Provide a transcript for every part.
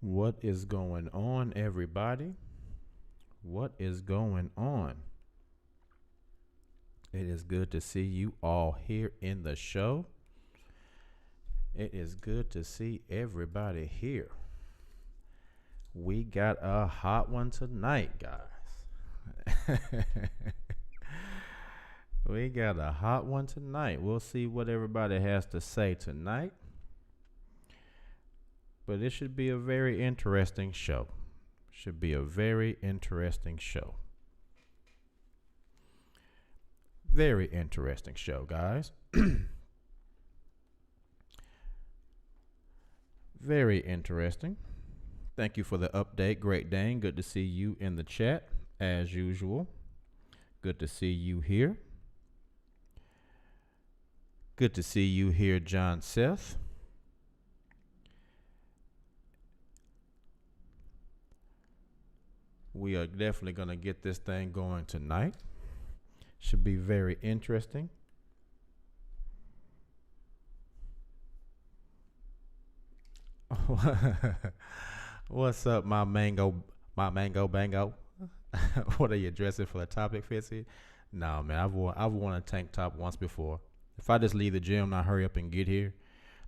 What is going on, everybody? What is going on? It is good to see you all here in the show. It is good to see everybody here. We got a hot one tonight, guys. We got a hot one tonight. We'll see what everybody has to say tonight. But it should be a very interesting show. Should be a very interesting show. Very interesting show, guys. Very interesting. Thank you for the update, Great Dane. Good to see you in the chat, as usual. Good to see you here. Good to see you here, John Seth. We are definitely going to get this thing going tonight. Should be very interesting. What's up, my mango bango? What are you dressing for the topic, Fitzy? No, man, I've worn a tank top once before. If I just leave the gym and I hurry up and get here,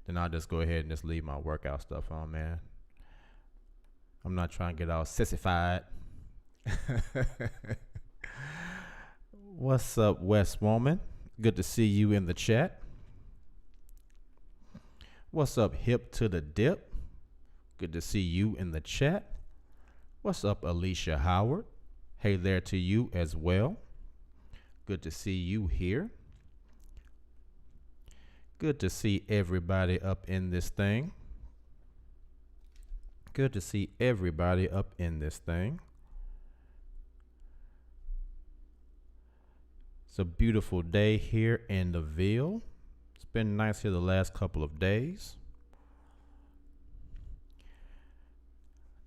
then I'll just go ahead and just leave my workout stuff on, man. I'm not trying to get all sissified. What's up, West Woman? Good to see you in the chat. What's up, Hip to the Dip? Good to see you in the chat. What's up, Alicia Howard? Hey there to you as well. Good to see you here. Good to see everybody up in this thing. Good to see everybody up in this thing. It's a beautiful day here in the Ville. It's been nice here the last couple of days.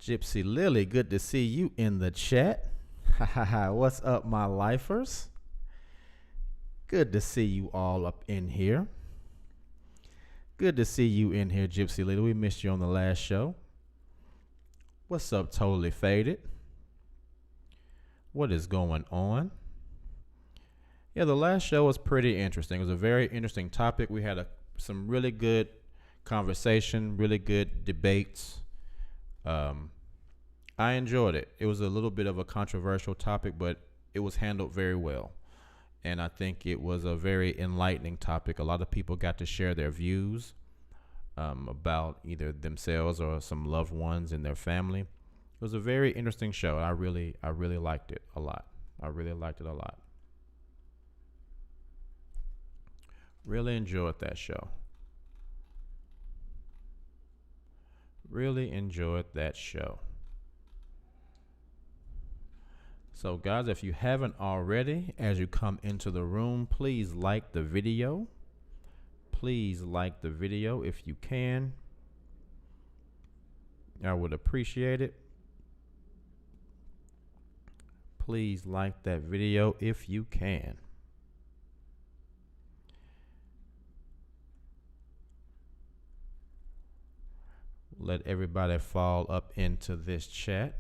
Gypsy Lily, good to see you in the chat. What's up, my lifers? Good to see you all up in here. Good to see you in here, Gypsy Lily. We missed you on the last show. What's up, Totally Faded? What is going on? Yeah, the last show was pretty interesting. It was a very interesting topic. We had some really good conversation, really good debates. I enjoyed it. It was a little bit of a controversial topic, but it was handled very well. And I think it was a very enlightening topic. A lot of people got to share their views about either themselves or some loved ones in their family. It was a very interesting show. I really liked it a lot. I really liked it a lot. Really enjoyed that show. Really enjoyed that show. So guys, if you haven't already, as you come into the room, please like the video. Please like the video if you can. I would appreciate it. Please like that video if you can. Let everybody fall up into this chat.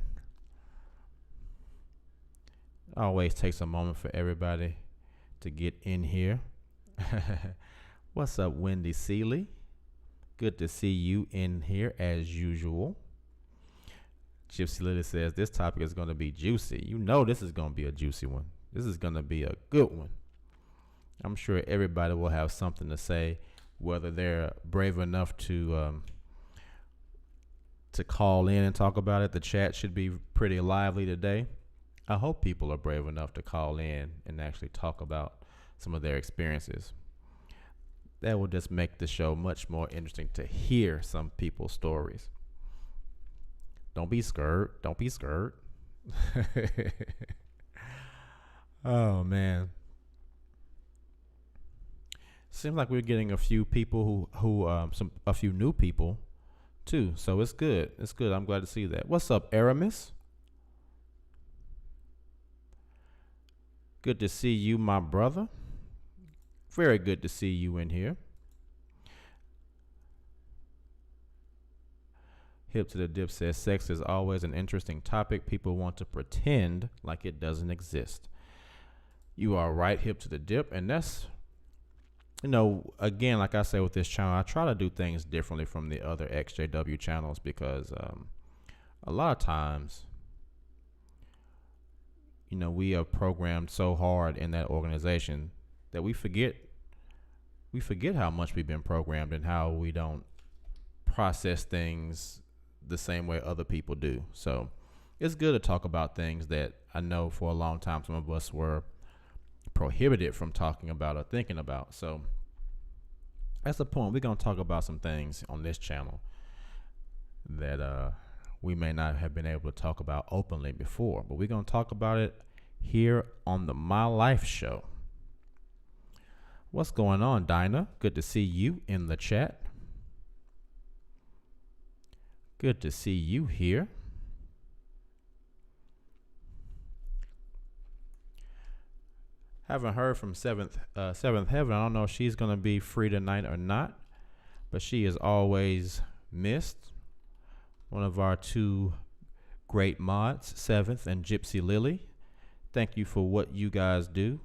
Always takes a moment for everybody to get in here. What's up, Wendy Seeley? Good to see you in here as usual. Gypsy Lily says this topic is going to be juicy. You know this is going to be a juicy one. This is going to be a good one. I'm sure everybody will have something to say, whether they're brave enough to call in and talk about it. The chat should be pretty lively today. I hope people are brave enough to call in and actually talk about some of their experiences. That will just make the show much more interesting to hear some people's stories. Don't be scared. Don't be scared. Oh, man. Seems like we're getting a few people a few new people too. So it's good. It's good. I'm glad to see that. What's up, Aramis? Good to see you, my brother. Very good to see you in here. Hip to the Dip says sex is always an interesting topic. People want to pretend like it doesn't exist. You are right, Hip to the Dip. And that's, again, like I say with this channel, I try to do things differently from the other EXJW channels because a lot of times, we are programmed so hard in that organization that we forget how much we've been programmed and how we don't process things the same way other people do. So it's good to talk about things that I know for a long time some of us were prohibited from talking about or thinking about. So that's the point. We're going to talk about some things on this channel that we may not have been able to talk about openly before, but we're going to talk about it here on the My Life Show. What's going on, Dinah? Good to see you in the chat. Good to see you here. Haven't heard from Seventh Heaven. I don't know if she's going to be free tonight or not, but she is always missed. One of our two great mods, Seventh and Gypsy Lily. Thank you for what you guys do.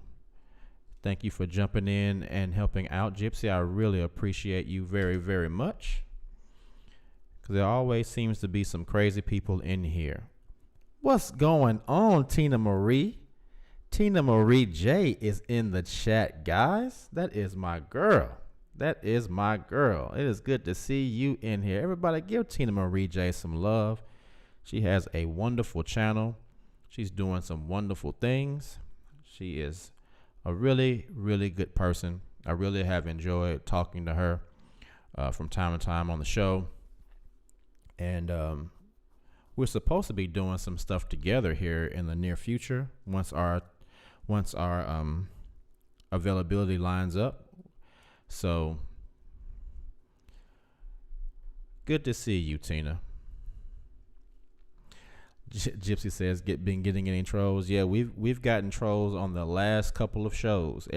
Thank you for jumping in and helping out, Gypsy. I really appreciate you very, very much. Because there always seems to be some crazy people in here. What's going on, Tina Marie? Tina Marie J is in the chat, guys. That is my girl. That is my girl. It is good to see you in here. Everybody give Tina Marie J some love. She has a wonderful channel. She's doing some wonderful things. She is a really, really good person. I really have enjoyed talking to her from time to time on the show. And we're supposed to be doing some stuff together here in the near future once our availability lines up. So good to see you, Tina. Gypsy says, been getting any trolls? Yeah, we've gotten trolls on the last couple of shows.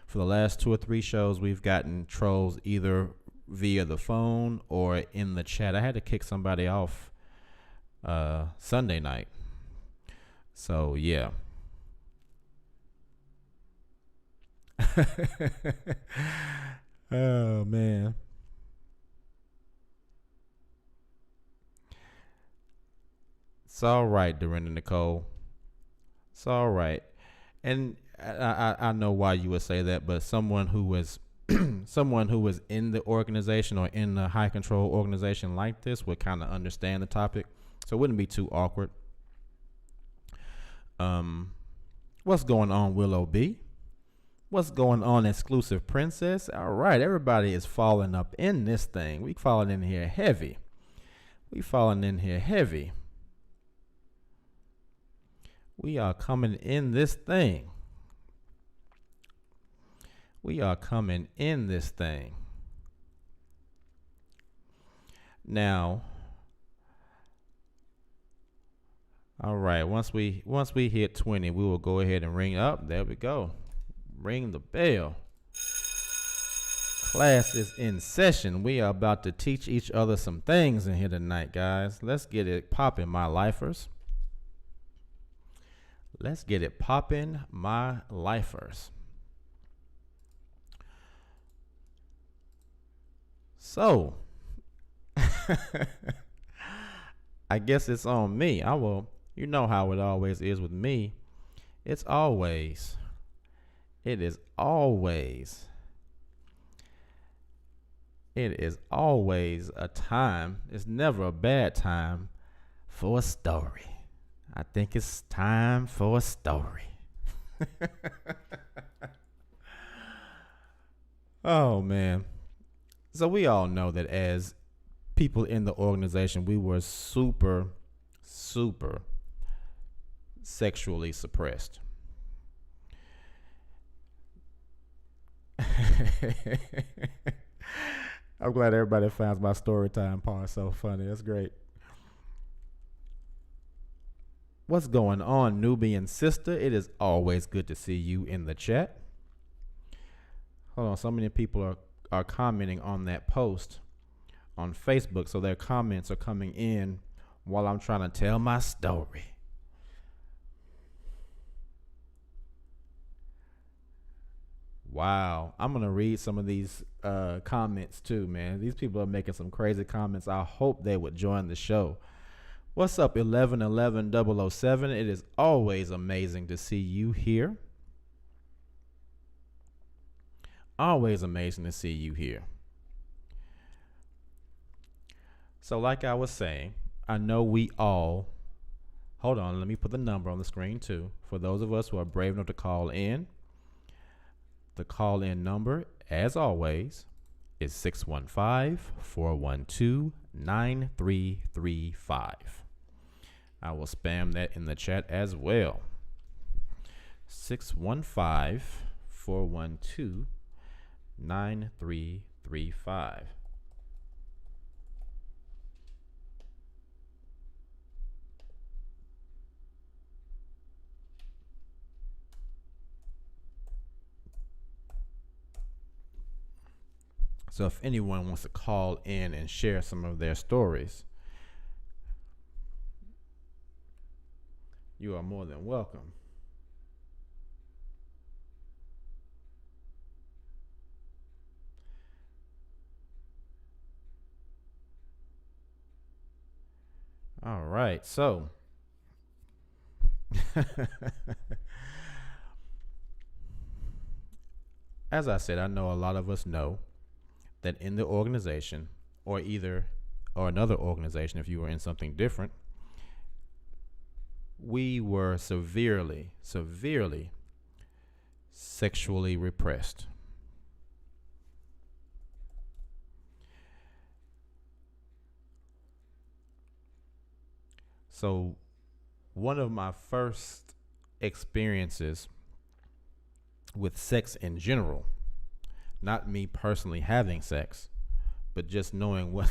For the last 2 or 3 shows, we've gotten trolls either via the phone or in the chat. I had to kick somebody off Sunday night. So yeah. Oh man. It's all right, Dorinda Nicole. It's all right. And I know why you would say that, but someone who was someone who was in the organization or in a high control organization like this would kind of understand the topic. So it wouldn't be too awkward. What's going on, Willow B? What's going on, Exclusive Princess? All right, everybody is falling up in this thing. We falling in here heavy. We falling in here heavy. We are coming in this thing. We are coming in this thing. Now, all right, once we hit 20, we will go ahead and ring up. There we go. Ring the bell. Class is in session. We are about to teach each other some things in here tonight, guys. Let's get it popping, my lifers. Let's get it popping, my lifers. So, I guess it's on me. You know how it always is with me. It is always a time. It's never a bad time for a story. I think it's time for a story. Oh, man. So we all know that as people in the organization, we were super, super sexually suppressed. I'm glad everybody finds my story time part so funny. That's great. What's going on, Nubian sister? It is always good to see you in the chat. Hold on, so many people are commenting on that post on Facebook, so their comments are coming in while I'm trying to tell my story. Wow. I'm going to read some of these comments too, man. These people are making some crazy comments. I hope they would join the show. What's up, 1111-007? It is always amazing to see you here. Always amazing to see you here. So like I was saying, I know we all, hold on, let me put the number on the screen too. For those of us who are brave enough to call in, the call-in number, as always, is 615-412-9335. I will spam that in the chat as well. 615-412-9335. So if anyone wants to call in and share some of their stories, you are more than welcome. All right, so as I said, I know a lot of us know that in the organization, or another organization, if you were in something different, we were severely sexually repressed. So one of my first experiences with sex in general, not me personally having sex, but just knowing what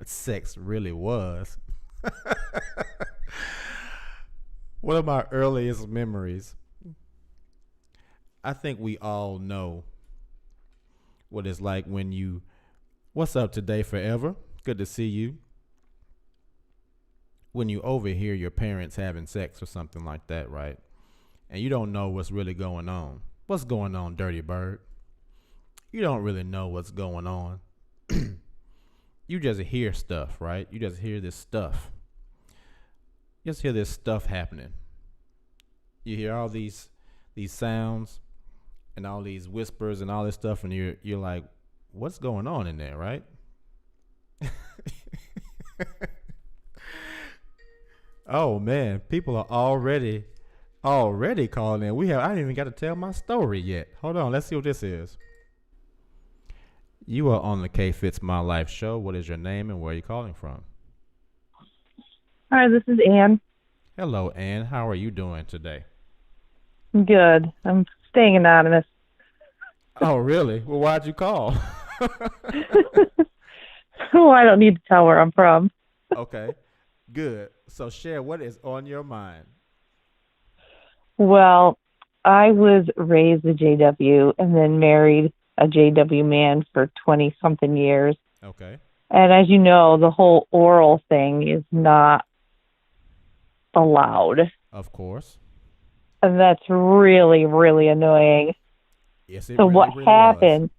sex really was. One of my earliest memories, I think we all know what it's like when you, what's up today, forever? Good to see you. When you overhear your parents having sex or something like that, right? And you don't know what's really going on. What's going on, dirty bird? You don't really know what's going on. You just hear stuff, right? You just hear this stuff. You just hear this stuff happening. You hear all these sounds and all these whispers and all this stuff, and you're like, what's going on in there, right? Oh man, people are already calling in. I didn't even got to tell my story yet. Hold on, let's see what this is. You are on the K Fits My Life show. What is your name and where are you calling from? Hi, this is Ann. Hello, Ann. How are you doing today? Good. I'm staying anonymous. Oh, really? Well, why'd you call? Oh, I don't need to tell where I'm from. Okay, good. So share what is on your mind. Well, I was raised a JW and then married a JW man for 20-something years. Okay. And as you know, the whole oral thing is not allowed. Of course. And that's really, really annoying. Yes, it so really, what really happened? was.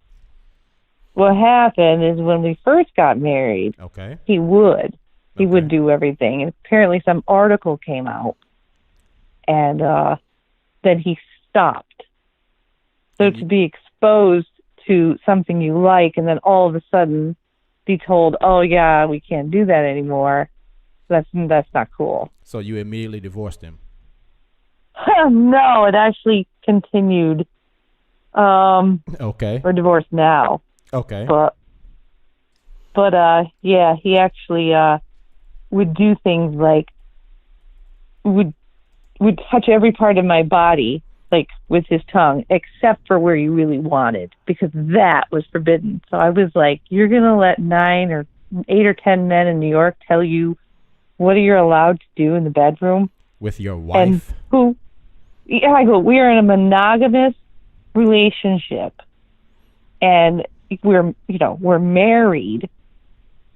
What happened is when we first got married, Okay. he would do everything. And apparently some article came out, and then he stopped. So to be exposed to something you like, and then all of a sudden be told, "Oh yeah, we can't do that anymore," that's not cool. So you immediately divorced him? No, it actually continued. Okay. We're divorced now. Okay. But yeah, he actually would do things like would touch every part of my body, like with his tongue, except for where you really wanted, because that was forbidden. So I was like, you're gonna let 8 or 10 men in New York tell you what you're allowed to do in the bedroom with your wife? And I go, we are in a monogamous relationship, and we're married,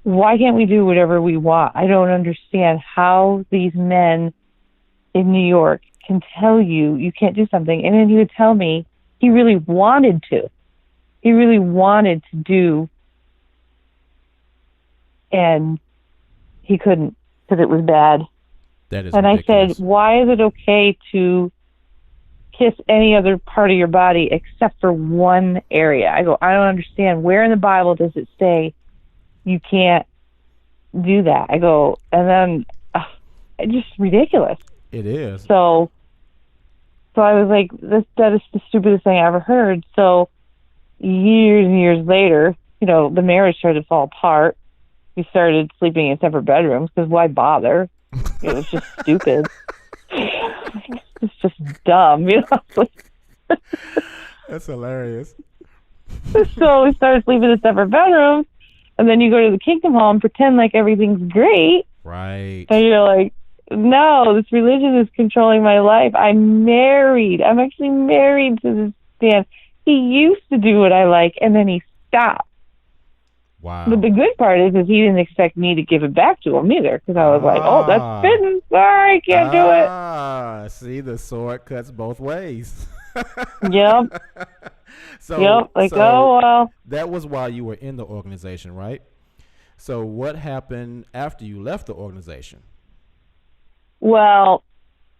why can't we do whatever we want? I don't understand how these men in New York can tell you can't do something. And then he would tell me he really wanted to. He really wanted to do, and he couldn't because it was bad. That is and ridiculous. I said, why is it okay to kiss any other part of your body except for one area? I go, I don't understand. Where in the Bible does it say you can't do that? I go, and then it's just ridiculous. It is. So I was like, that is the stupidest thing I ever heard. So years and years later, the marriage started to fall apart. We started sleeping in separate bedrooms because why bother? It was just stupid. It's just dumb, That's hilarious. So we started sleeping in separate bedrooms, and then you go to the Kingdom Hall and pretend like everything's great. Right. And you're like, no, this religion is controlling my life. I'm married. I'm actually married to this man. He used to do what I like, and then he stopped. Wow. But the good part is he didn't expect me to give it back to him either, because I was like, oh, that's fitting. Sorry, can't do it. See, the sword cuts both ways. Yep. So, oh, well. That was while you were in the organization, right? So what happened after you left the organization? Well,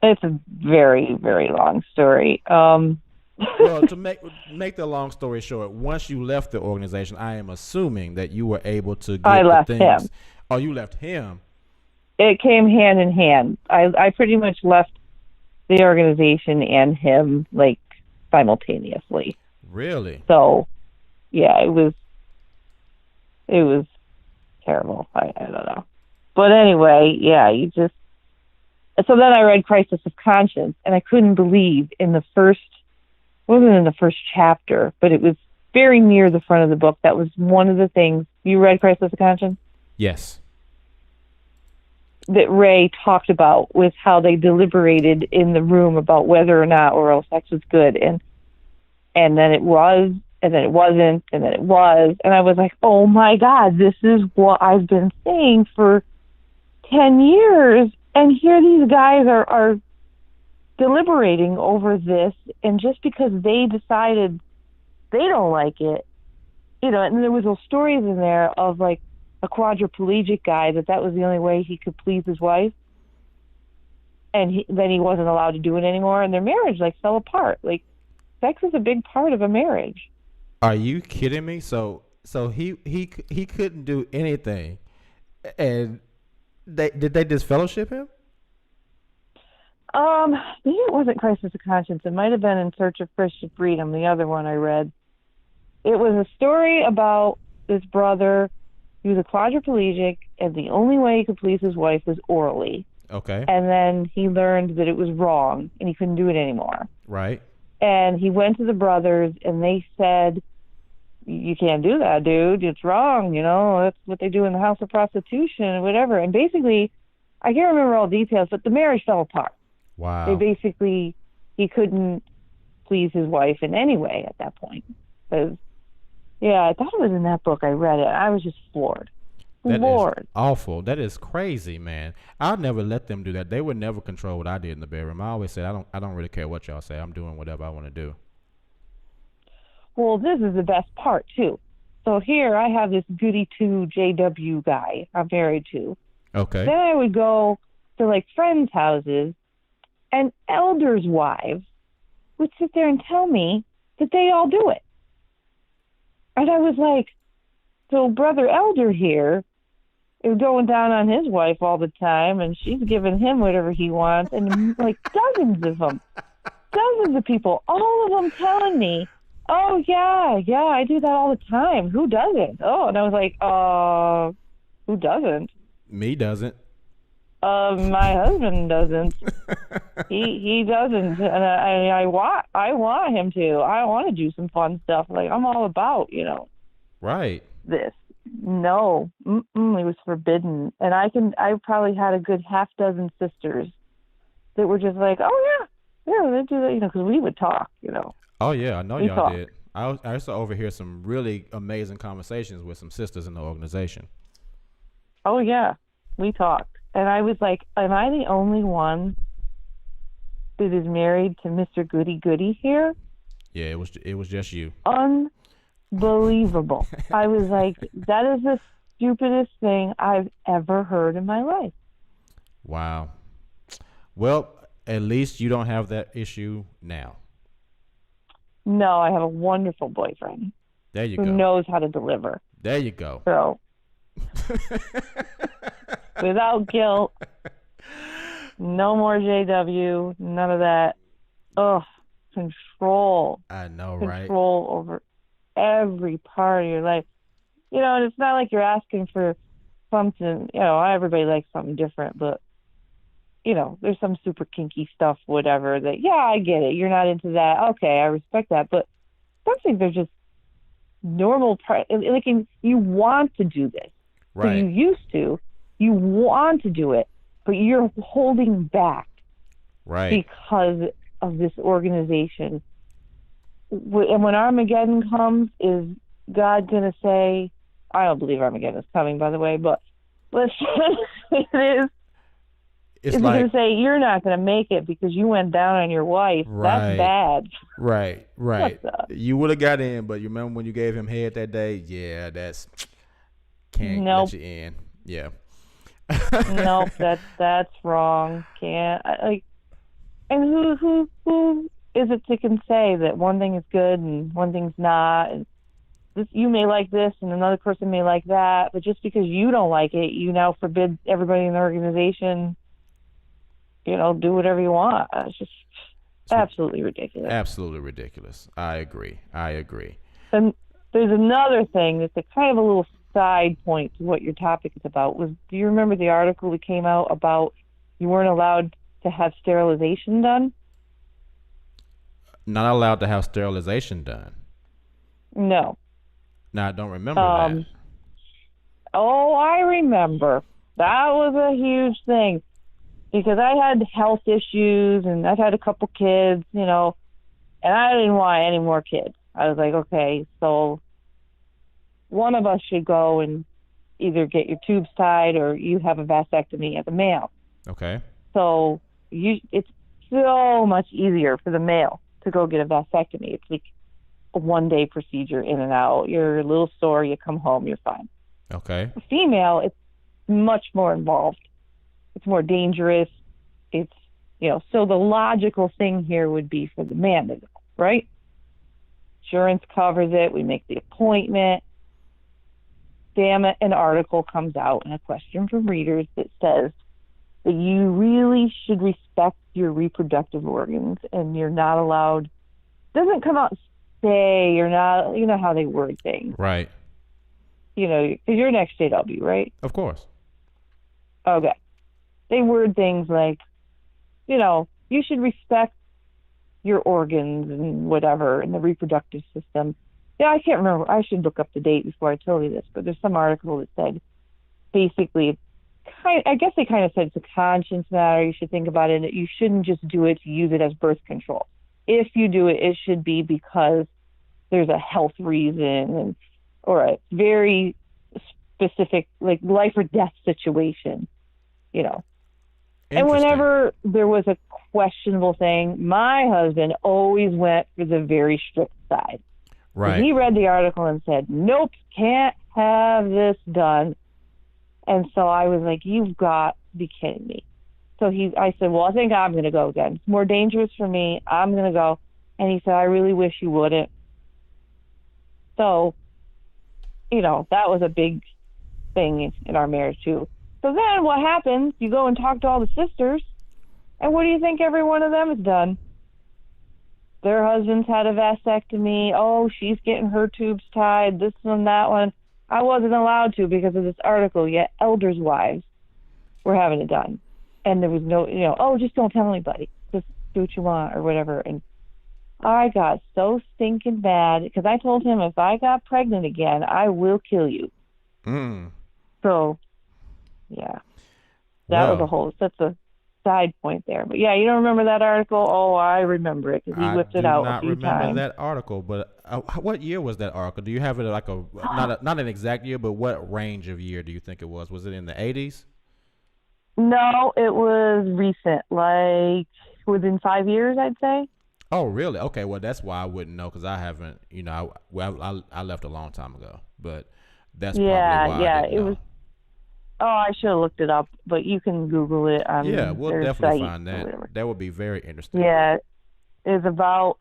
it's a very, very long story. Well, to make the long story short, once you left the organization, I am assuming that you were able to get the things. Him. Oh, you left him. It came hand in hand. I pretty much left the organization and him like simultaneously. Really? So, yeah, it was terrible. I don't know. But anyway, yeah, so then I read Crisis of Conscience, and I couldn't believe wasn't in the first chapter, but it was very near the front of the book. That was one of the things. You read Crisis of Conscience? Yes. That Ray talked about with how they deliberated in the room about whether or not oral sex was good, and then it was, and then it wasn't, and then it was, and I was like, oh my God, this is what I've been saying for 10 years, and here these guys are deliberating over this, and just because they decided they don't like it, and there was those stories in there of like a quadriplegic guy that was the only way he could please his wife, and then he wasn't allowed to do it anymore, and their marriage like fell apart. Like, sex is a big part of a marriage. Are you kidding me? So he couldn't do anything, and did they disfellowship him? Maybe it wasn't Crisis of Conscience. It might have been In Search of Christian Freedom, the other one I read. It was a story about this brother. He was a quadriplegic, and the only way he could please his wife was orally. Okay. And then he learned that it was wrong, and he couldn't do it anymore. Right. And he went to the brothers, and they said, you can't do that, dude. It's wrong. That's what they do in the house of prostitution and whatever. And basically, I can't remember all the details, but the marriage fell apart. Wow. He couldn't please his wife in any way at that point. Because, yeah, I thought it was in that book. I read it. I was just floored. That is awful. That is crazy, man. I'd never let them do that. They would never control what I did in the bedroom. I always said, I don't really care what y'all say. I'm doing whatever I want to do. Well, this is the best part, too. So here I have this goody two JW guy I'm married to. Okay. Then I would go to, like, friends' houses, and elders' wives would sit there and tell me that they all do it. And I was like, so Brother Elder here is going down on his wife all the time, and she's giving him whatever he wants, and like dozens of people, all of them telling me, oh, yeah, I do that all the time. Who doesn't? Oh, and I was like, who doesn't? Me doesn't. My husband doesn't. He doesn't, and I want him to. I want to do some fun stuff. Like, I'm all about, Right. This. No, it was forbidden. And I probably had a good half dozen sisters that were just like, oh yeah, they do that, because we would talk, Oh yeah, I know y'all talk. did. I used to overhear some really amazing conversations with some sisters in the organization. Oh, yeah. We talked. And I was like, am I the only one that is married to Mr. Goody Goody here? Yeah, it was just you. Unbelievable. I was like, that is the stupidest thing I've ever heard in my life. Wow. Well, at least you don't have that issue now. No, I have a wonderful boyfriend There you who go. knows how to deliver. There you go. So, without guilt, no more JW, none of that. Ugh, control. I know, right? Control over every part of your life. You know, and it's not like you're asking for something, you know, everybody likes something different, but, you know, there's some super kinky stuff, whatever, that, yeah, I get it. You're not into that. Okay, I respect that. But some things are just normal part. Like, you want to do this. Right. So you used to. You want to do it, but you're holding back. Right. Because of this organization. And when Armageddon comes, is God going to say, I don't believe Armageddon is coming, by the way, but listen, it is. It's like, going to say, you're not going to make it because you went down on your wife. Right. That's bad. Right. You would have got in, but you remember when you gave him head that day? Yeah, that's can't let you in. Yeah. Nope, that's wrong. Can't. And who is it that can say that one thing is good and one thing's not? And this, you may like this and another person may like that, but just because you don't like it, you now forbid everybody in the organization, you know, do whatever you want. It's just absolutely ridiculous. Absolutely ridiculous. I agree. And there's another thing that's a kind of a little side point to what your topic is about. Do you remember the article that came out about you weren't allowed to have sterilization done? Not allowed to have sterilization done? No. No, I don't remember that. Oh, I remember. That was a huge thing because I had health issues and I've had a couple kids, you know, and I didn't want any more kids. I was like, okay, so one of us should go and either get your tubes tied or you have a vasectomy as a male. Okay. So it's so much easier for the male to go get a vasectomy. It's like a one-day procedure in and out. You're a little sore, you come home, you're fine. Okay. A female, it's much more involved. It's more dangerous. It's, you know, so the logical thing here would be for the man to go, right? Insurance covers it. We make the appointment. Damn it, an article comes out and a question from readers that says that you really should respect your reproductive organs and you're not allowed, doesn't come out and say you're not, you know how they word things. Right. You know, because you're an EXJW, right? Of course. Okay. They word things like, you know, you should respect your organs and whatever in the reproductive system. Yeah, I can't remember. I should look up the date before I tell you this, but there's some article that said basically, I guess they kind of said it's a conscience matter. You should think about it. And you shouldn't just do it to use it as birth control. If you do it, it should be because there's a health reason or a very specific, like life or death situation, you know. And whenever there was a questionable thing, my husband always went for the very strict side. Right. He read the article and said, nope, can't have this done. And so I was like, you've got to be kidding me. So I said, well, I think I'm going to go again. It's more dangerous for me. I'm going to go. And he said, I really wish you wouldn't. So, you know, that was a big thing in our marriage too. So then what happens, you go and talk to all the sisters, and what do you think every one of them has done? Their husbands had a vasectomy. Oh, she's getting her tubes tied, this one, that one. I wasn't allowed to because of this article, yet elders' wives were having it done. And there was no, you know, oh, just don't tell anybody. Just do what you want or whatever. And I got so stinking mad because I told him if I got pregnant again, I will kill you. So, yeah. That was a whole, that's side point there. But yeah, you don't remember that article? Oh, I remember it because he I whipped it do out a not few remember times. that article, but what year was that article? Do you have it like not an exact year, but what range of year do you think it was? Was it in the 80s? No, it was recent, like within 5 years, I'd say. Oh, really? Okay, well that's why I wouldn't know because I haven't, I left a long time ago, but that's probably Yeah, why I yeah, didn't it was. know. Oh, I should have looked it up, but you can Google it Yeah, on we'll their definitely site find or that. whatever. That would be very interesting. Yeah, it's about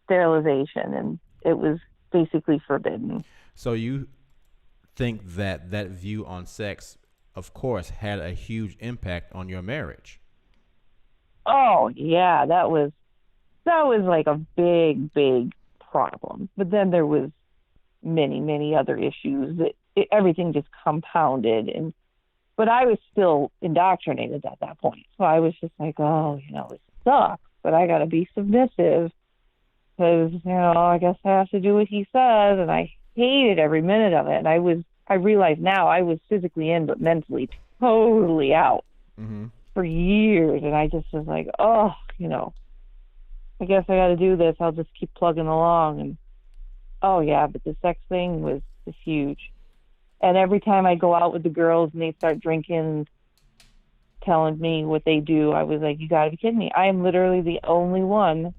sterilization, and it was basically forbidden. So you think that that view on sex, of course, had a huge impact on your marriage? Oh, yeah, that was like a big, big problem. But then there was many, many other issues that everything just compounded. And but I was still indoctrinated at that point, so I was just like, oh, it sucks, but I got to be submissive because I guess I have to do what he says, and I hated every minute of it. And I realize now I was physically in, but mentally totally out Mm-hmm. for years, and I just was like, oh, I guess I got to do this. I'll just keep plugging along. And oh yeah, but the sex thing was huge. And every time I go out with the girls and they start drinking, telling me what they do, I was like, you got to be kidding me. I am literally the only one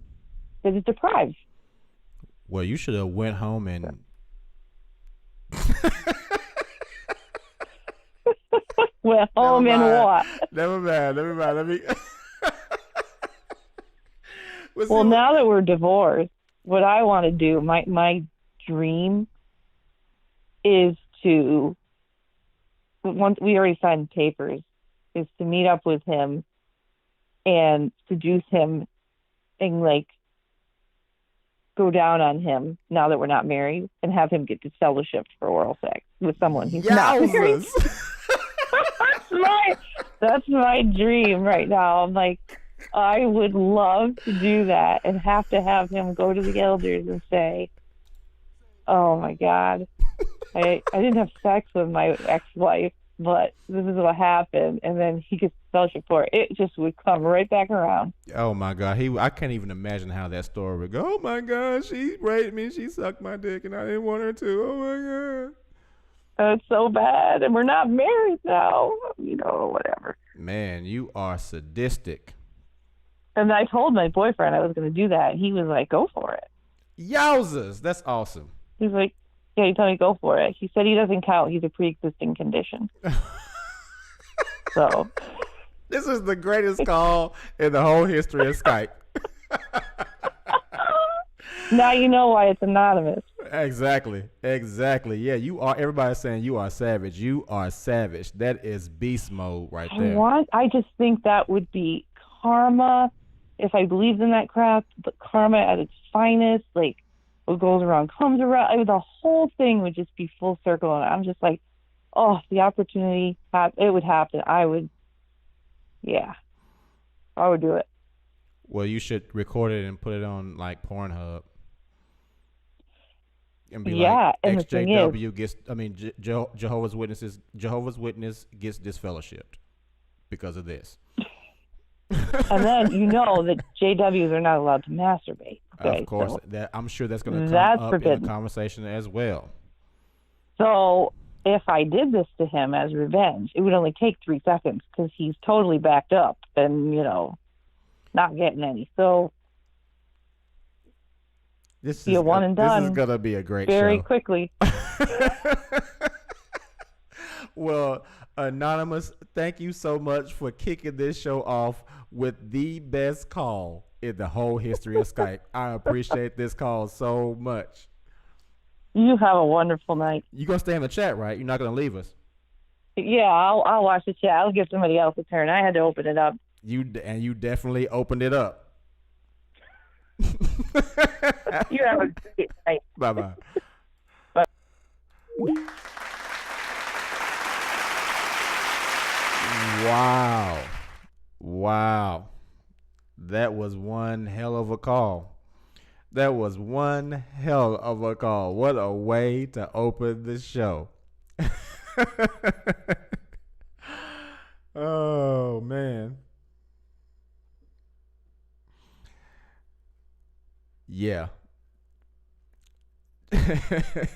that is deprived. Well, you should have went home and Well, never home and mind. what? Never mind. Never mind. Let me. Well, now that we're divorced, what I want to do, my dream is to, once we already signed papers, is to meet up with him and seduce him and like go down on him now that we're not married and have him get disfellowshipped for oral sex with someone he's not married. That's my dream right now. I'm like, I would love to do that and have to have him go to the elders and say, oh my God, I didn't have sex with my ex-wife, but this is what happened. And then he gets fellowship for it. It just would come right back around. Oh my God, I can't even imagine how that story would go. Oh my God, she raped me, she sucked my dick, and I didn't want her to. Oh my God. It's so bad, and we're not married now, whatever. Man, you are sadistic. And I told my boyfriend I was going to do that. He was like, go for it. Yowzers, that's awesome. He's like, yeah, he told me go for it. He said he doesn't count. He's a pre-existing condition. So. This is the greatest call in the whole history of Skype. Now you know why it's anonymous. Exactly. Yeah, you are. Everybody's saying you are savage. You are savage. That is beast mode right there. I just think that would be karma, if I believed in that crap. But karma at its finest, like what goes around comes around. The whole thing would just be full circle, and I'm just like, oh, the opportunity, it would happen. I would do it. Well, you should record it and put it on like Pornhub. And be like, and EXJW Jehovah's Witness gets disfellowshipped because of this. And then that JWs are not allowed to masturbate. Okay, of course, so I'm sure that's going to come up in the conversation as well. So if I did this to him as revenge, it would only take 3 seconds because he's totally backed up and not getting any. So this is one and done. This is gonna be a great very show. Quickly. Well, Anonymous, thank you so much for kicking this show off with the best call in the whole history of Skype. I appreciate this call so much. You have a wonderful night. You gonna stay in the chat, right? You're not gonna leave us. Yeah, I'll watch the chat. I'll give somebody else a turn. I had to open it up. You definitely opened it up. You have a great night. Bye-bye. Bye. Wow. That was one hell of a call. What a way to open the show. Oh, man. Yeah.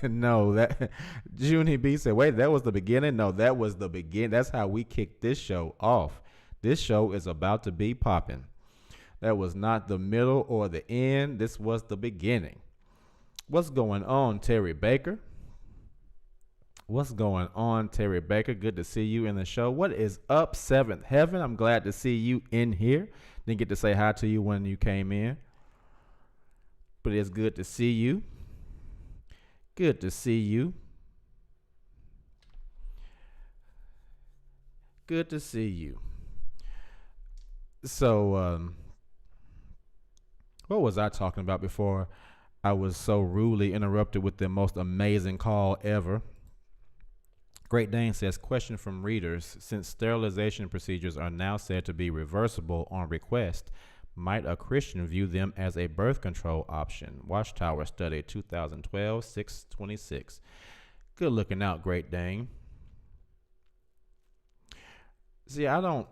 No, that Junie B said, wait, that was the beginning? No, that was the beginning. That's how we kicked this show off. This show is about to be popping. That was not the middle or the end. This was the beginning. What's going on, Terry Baker? What's going on, Terry Baker? Good to see you in the show. What is up, Seventh Heaven? I'm glad to see you in here. Didn't get to say hi to you when you came in, but it's good to see you. Good to see you. Good to see you. So, what was I talking about before I was so rudely interrupted with the most amazing call ever? Great Dane says, question from readers. Since sterilization procedures are now said to be reversible on request, might a Christian view them as a birth control option? Watchtower Study 2012, 626. Good looking out, Great Dane. See, I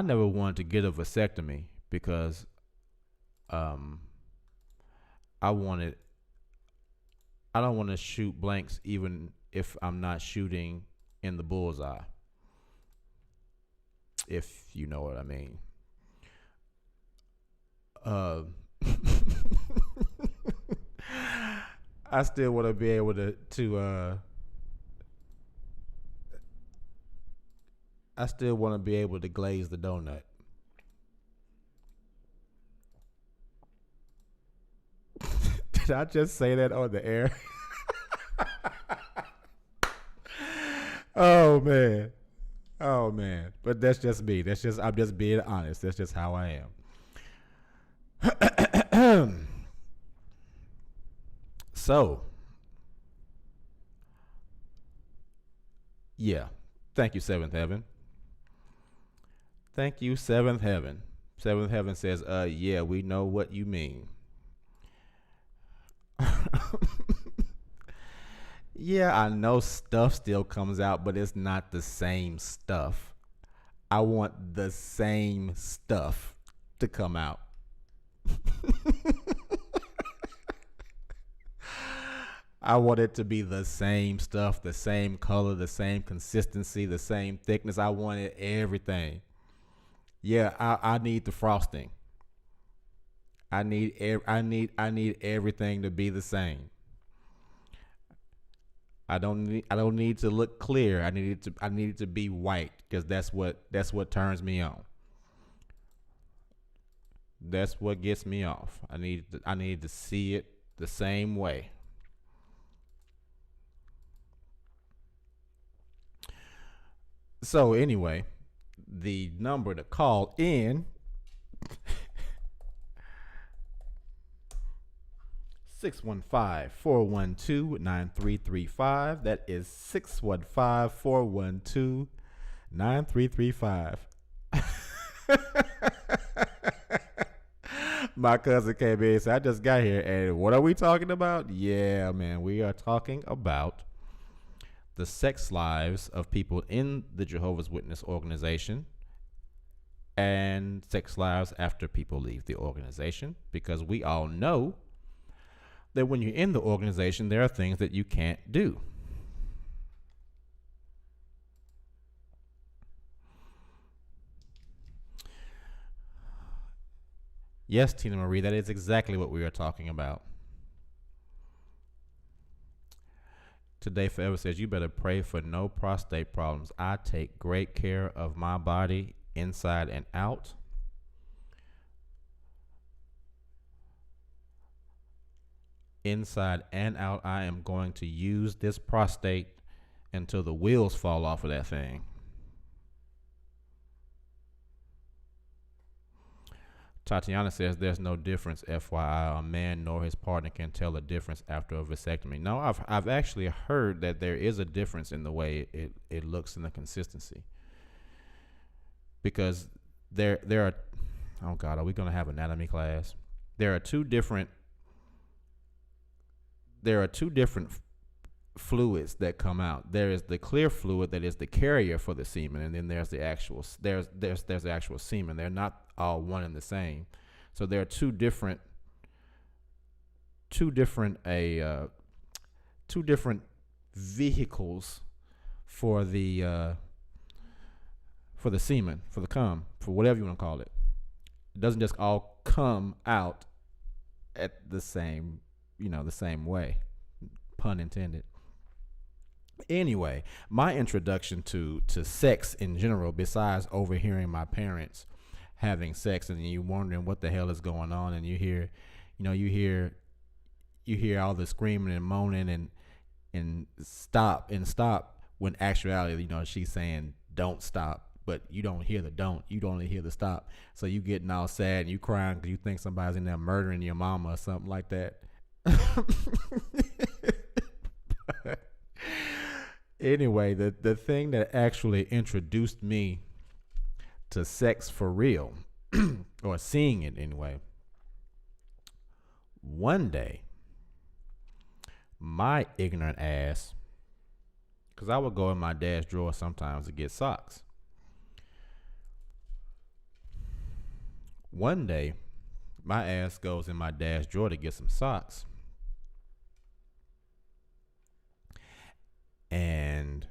never wanted to get a vasectomy because I don't want to shoot blanks even if I'm not shooting in the bullseye, if you know what I mean. I still want to be able to I still want to be able to glaze the donut. Did I just say that on the air? Oh man. But that's just me. I'm just being honest. That's just how I am. So, yeah. Thank you, Seventh Heaven. Thank you, Seventh Heaven. Seventh Heaven says, yeah, we know what you mean. Yeah, I know stuff still comes out, but it's not the same stuff. I want the same stuff to come out. I want it to be the same stuff, the same color, the same consistency, the same thickness. I wanted everything. Yeah, I need the frosting. I need everything to be the same. I don't need to look clear. I need it to be white because that's what turns me on. That's what gets me off. I need to see it the same way. So anyway, the number to call in 615-412-9335. That is 615-412-9335. My cousin came in and said, I just got here, and what are we talking about? Yeah, man, we are talking about the sex lives of people in the Jehovah's Witness organization and sex lives after people leave the organization, because we all know that when you're in the organization, there are things that you can't do. Yes, Tina Marie, that is exactly what we are talking about. Today Forever says, you better pray for no prostate problems. I take great care of my body inside and out. Inside and out, I am going to use this prostate until the wheels fall off of that thing. Tatiana says there's no difference, FYI. A man nor his partner can tell the difference after a vasectomy. No, I've actually heard that there is a difference in the way it looks and the consistency. Because there are, oh God, are we going to have anatomy class? There are two different fluids that come out. There is the clear fluid that is the carrier for the semen, and then there's the actual the actual semen. They're not all one and the same. So there are two different two different two different vehicles for the semen, for the cum, for whatever you want to call it. It doesn't just all come out at the same, the same way, pun intended. Anyway, my introduction to sex in general, besides overhearing my parents having sex, and you wondering what the hell is going on, and you hear all the screaming and moaning and stop, when actuality, she's saying don't stop, but you don't hear the don't, you only hear the stop. So you getting all sad and you crying because you think somebody's in there murdering your mama or something like that. Anyway, the thing that actually introduced me to sex for real, or seeing it anyway, one day, my ignorant ass, because I would go in my dad's drawer sometimes to get socks. One day, my ass goes in my dad's drawer to get some socks. And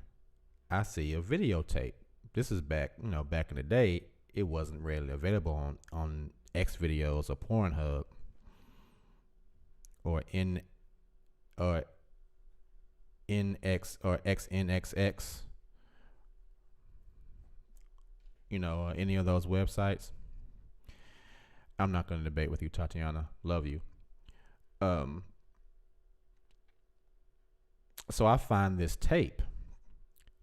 I see a videotape. This is back in the day, it wasn't readily available on X videos or Pornhub or NX or XNXX, or any of those websites. I'm not going to debate with you, Tatiana. Love you. So I find this tape.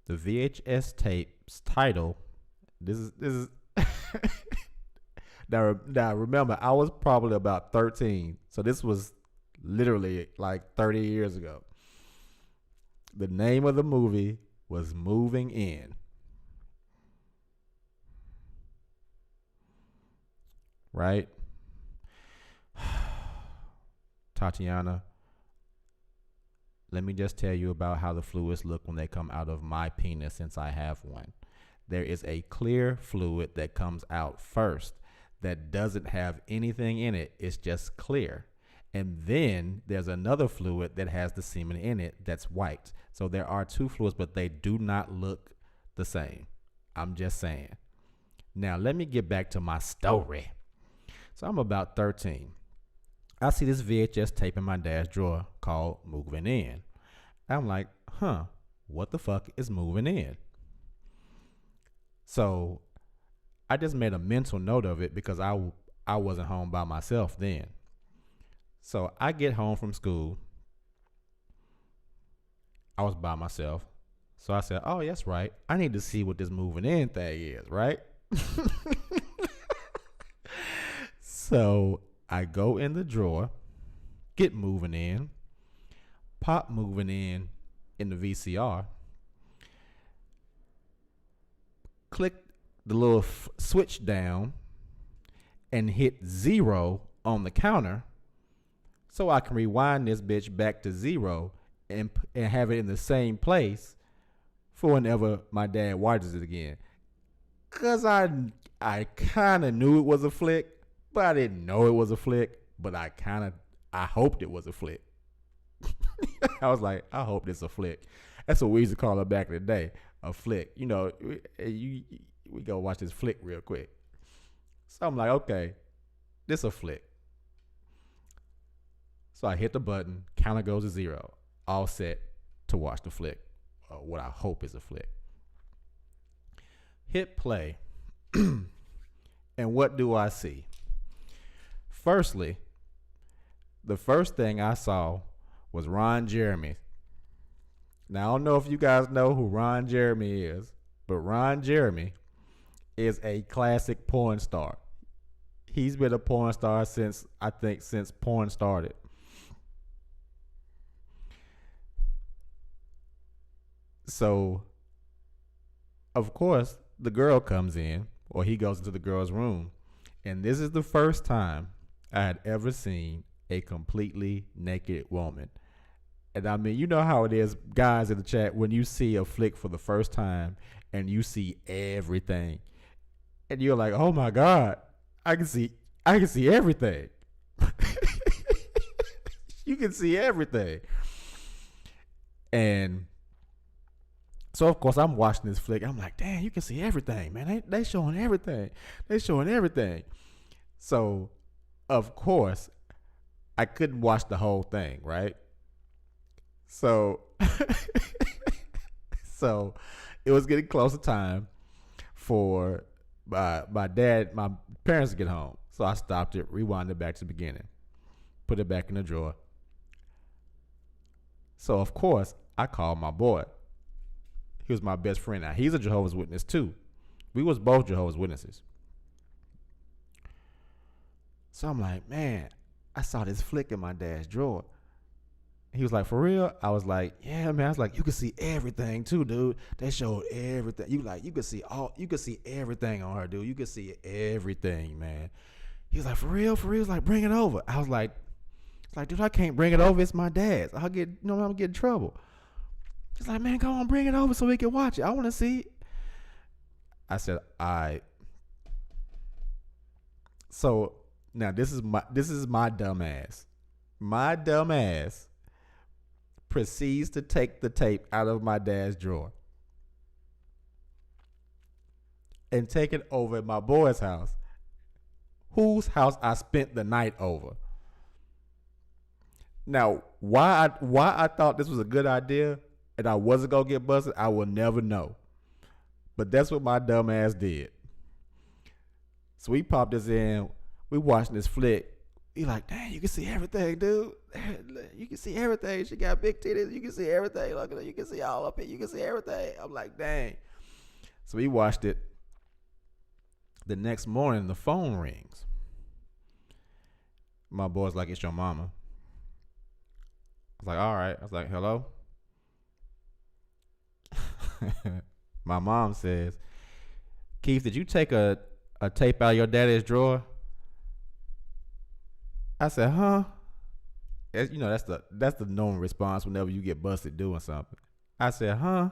The VHS tape's title. This is now remember, I was probably about 13. So this was literally like 30 years ago. The name of the movie was Moving In. Right? Tatiana, let me just tell you about how the fluids look when they come out of my penis, since I have one. There is a clear fluid that comes out first that doesn't have anything in it. It's just clear. And then there's another fluid that has the semen in it that's white. So there are two fluids, but they do not look the same. I'm just saying. Now, let me get back to my story. So I'm about 13. I see this VHS tape in my dad's drawer called Moving In. I'm like, what the fuck is moving in? So I just made a mental note of it because I wasn't home by myself then. So I get home from school. I was by myself. So I said, oh, that's right. I need to see what this moving in thing is, right? So I go in the drawer, get Moving In, pop Moving in the VCR, click the little switch down, and hit 0 on the counter so I can rewind this bitch back to 0 and have it in the same place for whenever my dad watches it again. Because I kind of knew it was a flick, but I didn't know it was a flick, but I hoped it was a flick. I was like, I hope this a flick. That's what we used to call it back in the day, a flick. We go watch this flick real quick. So I'm like, okay, this a flick. So I hit the button, counter goes to 0, all set to watch the flick, or what I hope is a flick. Hit play, and what do I see? Firstly, the first thing I saw was Ron Jeremy. Now, I don't know if you guys know who Ron Jeremy is, but Ron Jeremy is a classic porn star. He's been a porn star since porn started. So, of course, the girl comes in, or he goes into the girl's room, and this is the first time I had ever seen a completely naked woman. And I mean, you know how it is, guys in the chat, when you see a flick for the first time and you see everything, and you're like, oh my God, I can see everything. You can see everything. And so of course I'm watching this flick. I'm like, damn, you can see everything, man. They showing everything. They showing everything. So of course I couldn't watch the whole thing, right? So so it was getting close to time for my parents to get home. So I stopped it, rewound it back to the beginning, put it back in the drawer. So of course I called my boy. He was my best friend. Now he's a Jehovah's Witness too. We was both Jehovah's Witnesses. So I'm like, man, I saw this flick in my dad's drawer. He was like, for real? I was like, yeah, man. I was like, you can see everything too, dude. They showed everything. You could see everything on her, dude. You could see everything, man. He was like, for real? For real? He was like, bring it over. I was like, dude, I can't bring it over. It's my dad's. I'm gonna get in trouble. He's like, man, come on, bring it over so we can watch it. I want to see it. I said, all right. So now this is my dumb ass. My dumb ass proceeds to take the tape out of my dad's drawer and take it over at my boy's house, whose house I spent the night over. Now, why I thought this was a good idea and I wasn't gonna get busted, I will never know. But that's what my dumb ass did. So we popped this in, we watching this flick. He like, dang, you can see everything, dude. You can see everything. She got big titties. You can see everything. Look at her. You can see all up here. You can see everything. I'm like, dang. So we watched it. The next morning, the phone rings. My boy's like, it's your mama. I was like, all right. I was like, hello? My mom says, Keith, did you take a tape out of your daddy's drawer? I said, huh? That's the known response whenever you get busted doing something. I said, huh?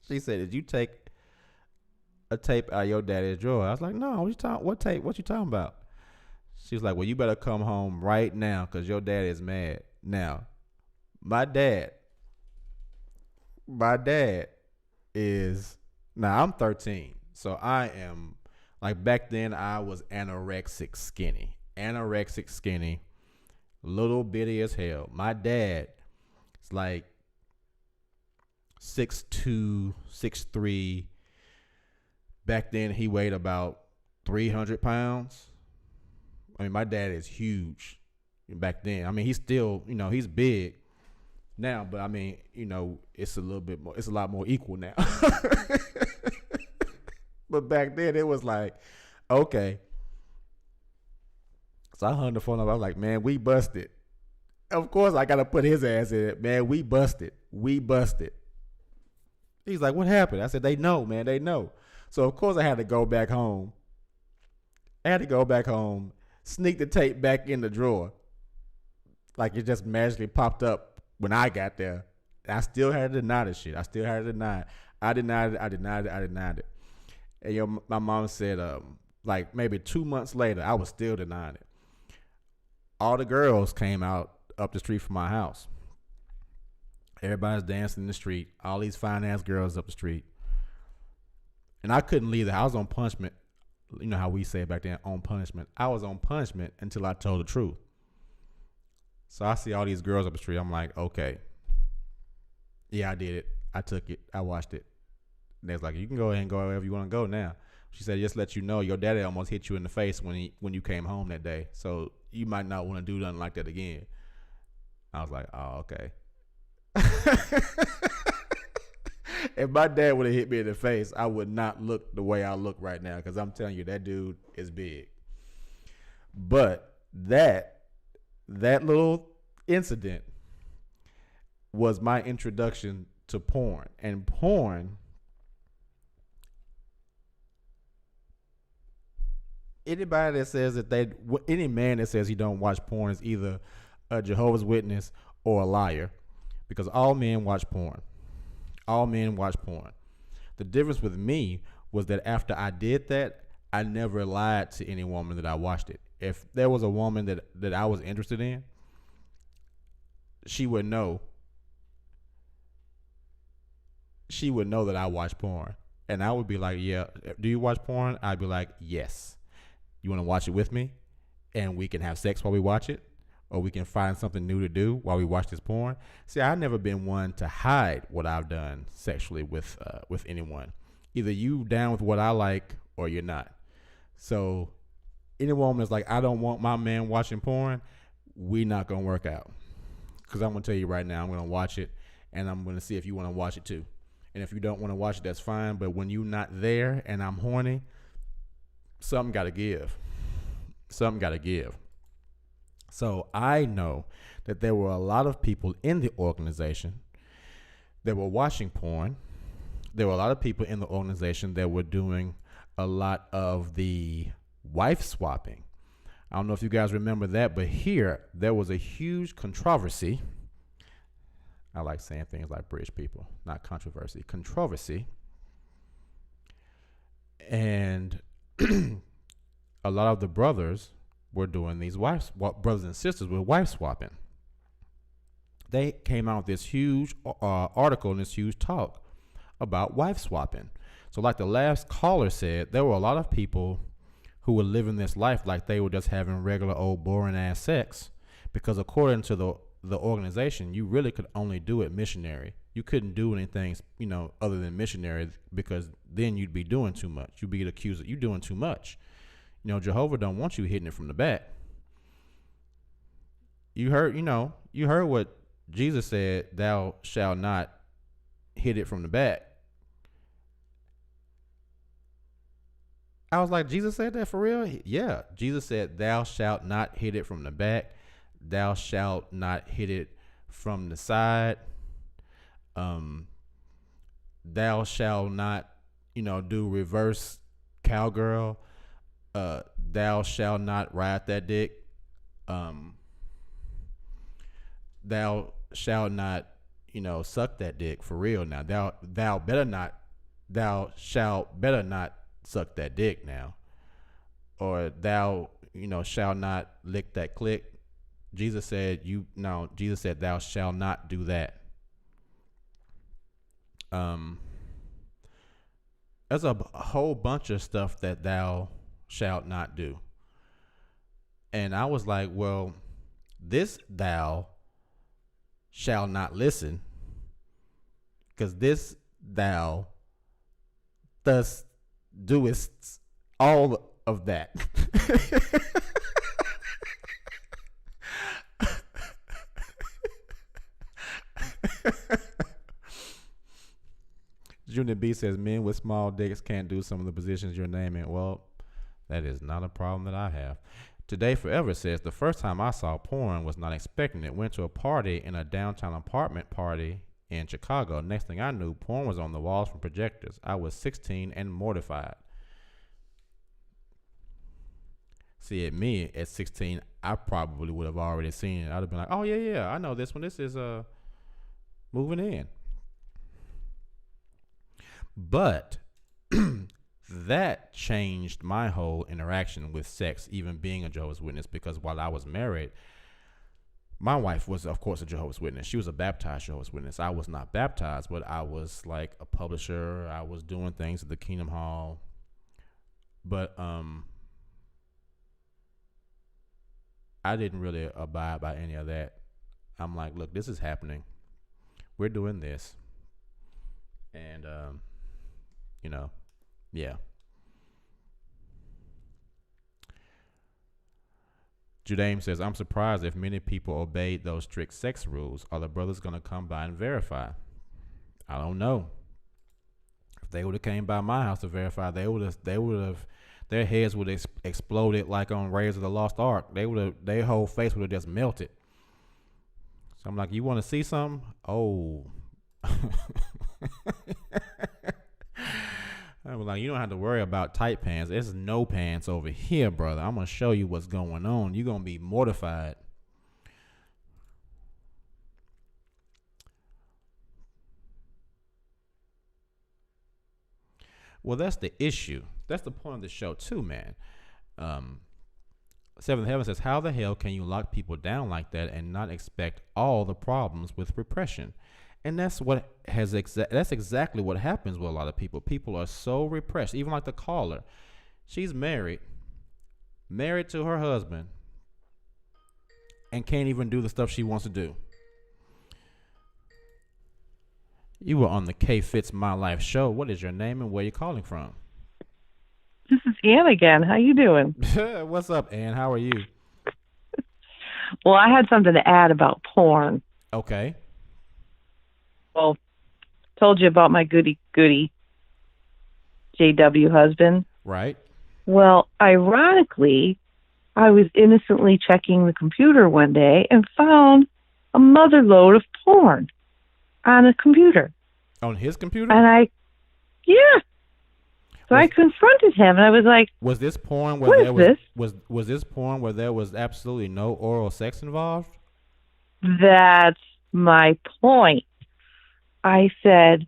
She said, did you take a tape out of your daddy's drawer? I was like, no, what tape? What you talking about? She was like, well, you better come home right now because your dad is mad. Now, my dad is, now I'm 13. So I am, like back then I was anorexic skinny, little bitty as hell. My dad is like 6'2", 6'3". Back then he weighed about 300 pounds. I mean, my dad is huge back then. I mean, he's still, he's big now, but I mean, it's a lot more equal now. But back then it was like, okay. So I hung the phone up. I was like, man, we busted. Of course I got to put his ass in it. Man, we busted. He's like, what happened? I said, they know, man. They know. So of course I had to go back home. Sneak the tape back in the drawer. Like it just magically popped up when I got there. I still had to deny this shit. I denied it. And my mom said, like maybe 2 months later, I was still denying it. All the girls came out up the street from my house. Everybody's dancing in the street. All these fine ass girls up the street. And I couldn't leave the house. I was on punishment. You know how we say it back then, on punishment. I was on punishment until I told the truth. So I see all these girls up the street. I'm like, okay. Yeah, I did it. I took it. I watched it. And they was like, you can go ahead and go wherever you want to go now. She said, just let you know, your daddy almost hit you in the face when you came home that day. So you might not want to do nothing like that again. I was like, oh, okay. If my dad would have hit me in the face, I would not look the way I look right now, because I'm telling you, that dude is big. But that little incident was my introduction to porn. And porn, any man that says he don't watch porn is either a Jehovah's Witness or a liar, because all men watch porn. The difference with me was that after I did that, I never lied to any woman that I watched it. If there was a woman that I was interested in, she would know. She would know that I watch porn. And I would be like, yeah, do you watch porn? I'd be like, yes. You want to watch it with me? And we can have sex while we watch it? Or we can find something new to do while we watch this porn? See, I've never been one to hide what I've done sexually with anyone. Either you down with what I like or you're not. So any woman that's like, I don't want my man watching porn, we not going to work out. Because I'm going to tell you right now, I'm going to watch it, and I'm going to see if you want to watch it too. And if you don't want to watch it, that's fine. But when you're not there and I'm horny, something got to give. Something got to give. So I know that there were a lot of people in the organization that were watching porn. There were a lot of people in the organization that were doing a lot of the wife swapping. I don't know if you guys remember that, but here there was a huge controversy. I like saying things like British people, not controversy, controversy. And a lot of the brothers were doing these brothers and sisters were wife swapping. They came out with this huge article and this huge talk about wife swapping. So like the last caller said, there were a lot of people who were living this life like they were just having regular old boring ass sex, because according to the organization, you really could only do it missionary. You couldn't do anything, other than missionary, because then you'd be doing too much. You'd be accused of you doing too much. Jehovah don't want you hitting it from the back. You heard what Jesus said, thou shalt not hit it from the back. I was like, Jesus said that for real? Yeah. Jesus said, thou shalt not hit it from the back. Thou shalt not hit it from the side. Thou shalt not, do reverse cowgirl. Thou shalt not ride that dick. Thou shalt not, suck that dick for real now. Thou shalt better not suck that dick now. Or thou, shalt not lick that click. Jesus said thou shalt not do that. There's a whole bunch of stuff that thou shalt not do. And I was like, well, this thou shall not listen, because this thou thus doest all of that. Junior B says men with small dicks can't do some of the positions you're naming. Well, that is not a problem that I have. Today Forever says the first time I saw porn was not expecting it. Went to a party in a downtown apartment party in Chicago. Next thing I knew, porn was on the walls from projectors. I was 16 and mortified. See, at me at 16, I probably would have already seen it. I'd have been like, oh yeah, I know this one. This is Moving In. But that changed my whole interaction with sex, even being a Jehovah's Witness, because while I was married, my wife was, of course, a Jehovah's Witness. She was a baptized Jehovah's Witness. I was not baptized, but I was like a publisher. I was doing things at the Kingdom Hall. But I didn't really abide by any of that. I'm like, look, this is happening. We're doing this. And, yeah. Judame says, I'm surprised if many people obeyed those strict sex rules. Are the brothers going to come by and verify? I don't know. If they would have came by my house to verify, they would have, their heads would have exploded like on Raiders of the Lost Ark. Their whole face would have just melted. So I'm like, you want to see something? Oh. I was like, you don't have to worry about tight pants. There's no pants over here, brother. I'm going to show you what's going on. You're going to be mortified. Well, that's the issue. That's the point of the show too, man. Seventh Heaven says, how the hell can you lock people down like that and not expect all the problems with repression? And that's that's exactly what happens with a lot of people. People are so repressed. Even like the caller, she's married to her husband, and can't even do the stuff she wants to do. You were on the K Fits My Life show. What is your name and where you calling from? This is Ann again. How you doing? What's up, Ann? How are you? Well, I had something to add about porn. Okay. Well, told you about my goody JW husband. Right. Well, ironically, I was innocently checking the computer one day and found a mother load of porn on a computer. On his computer? And So I confronted him, and I was like, "Was this porn where what there is was this? was this porn where there was absolutely no oral sex involved?" That's my point. I said,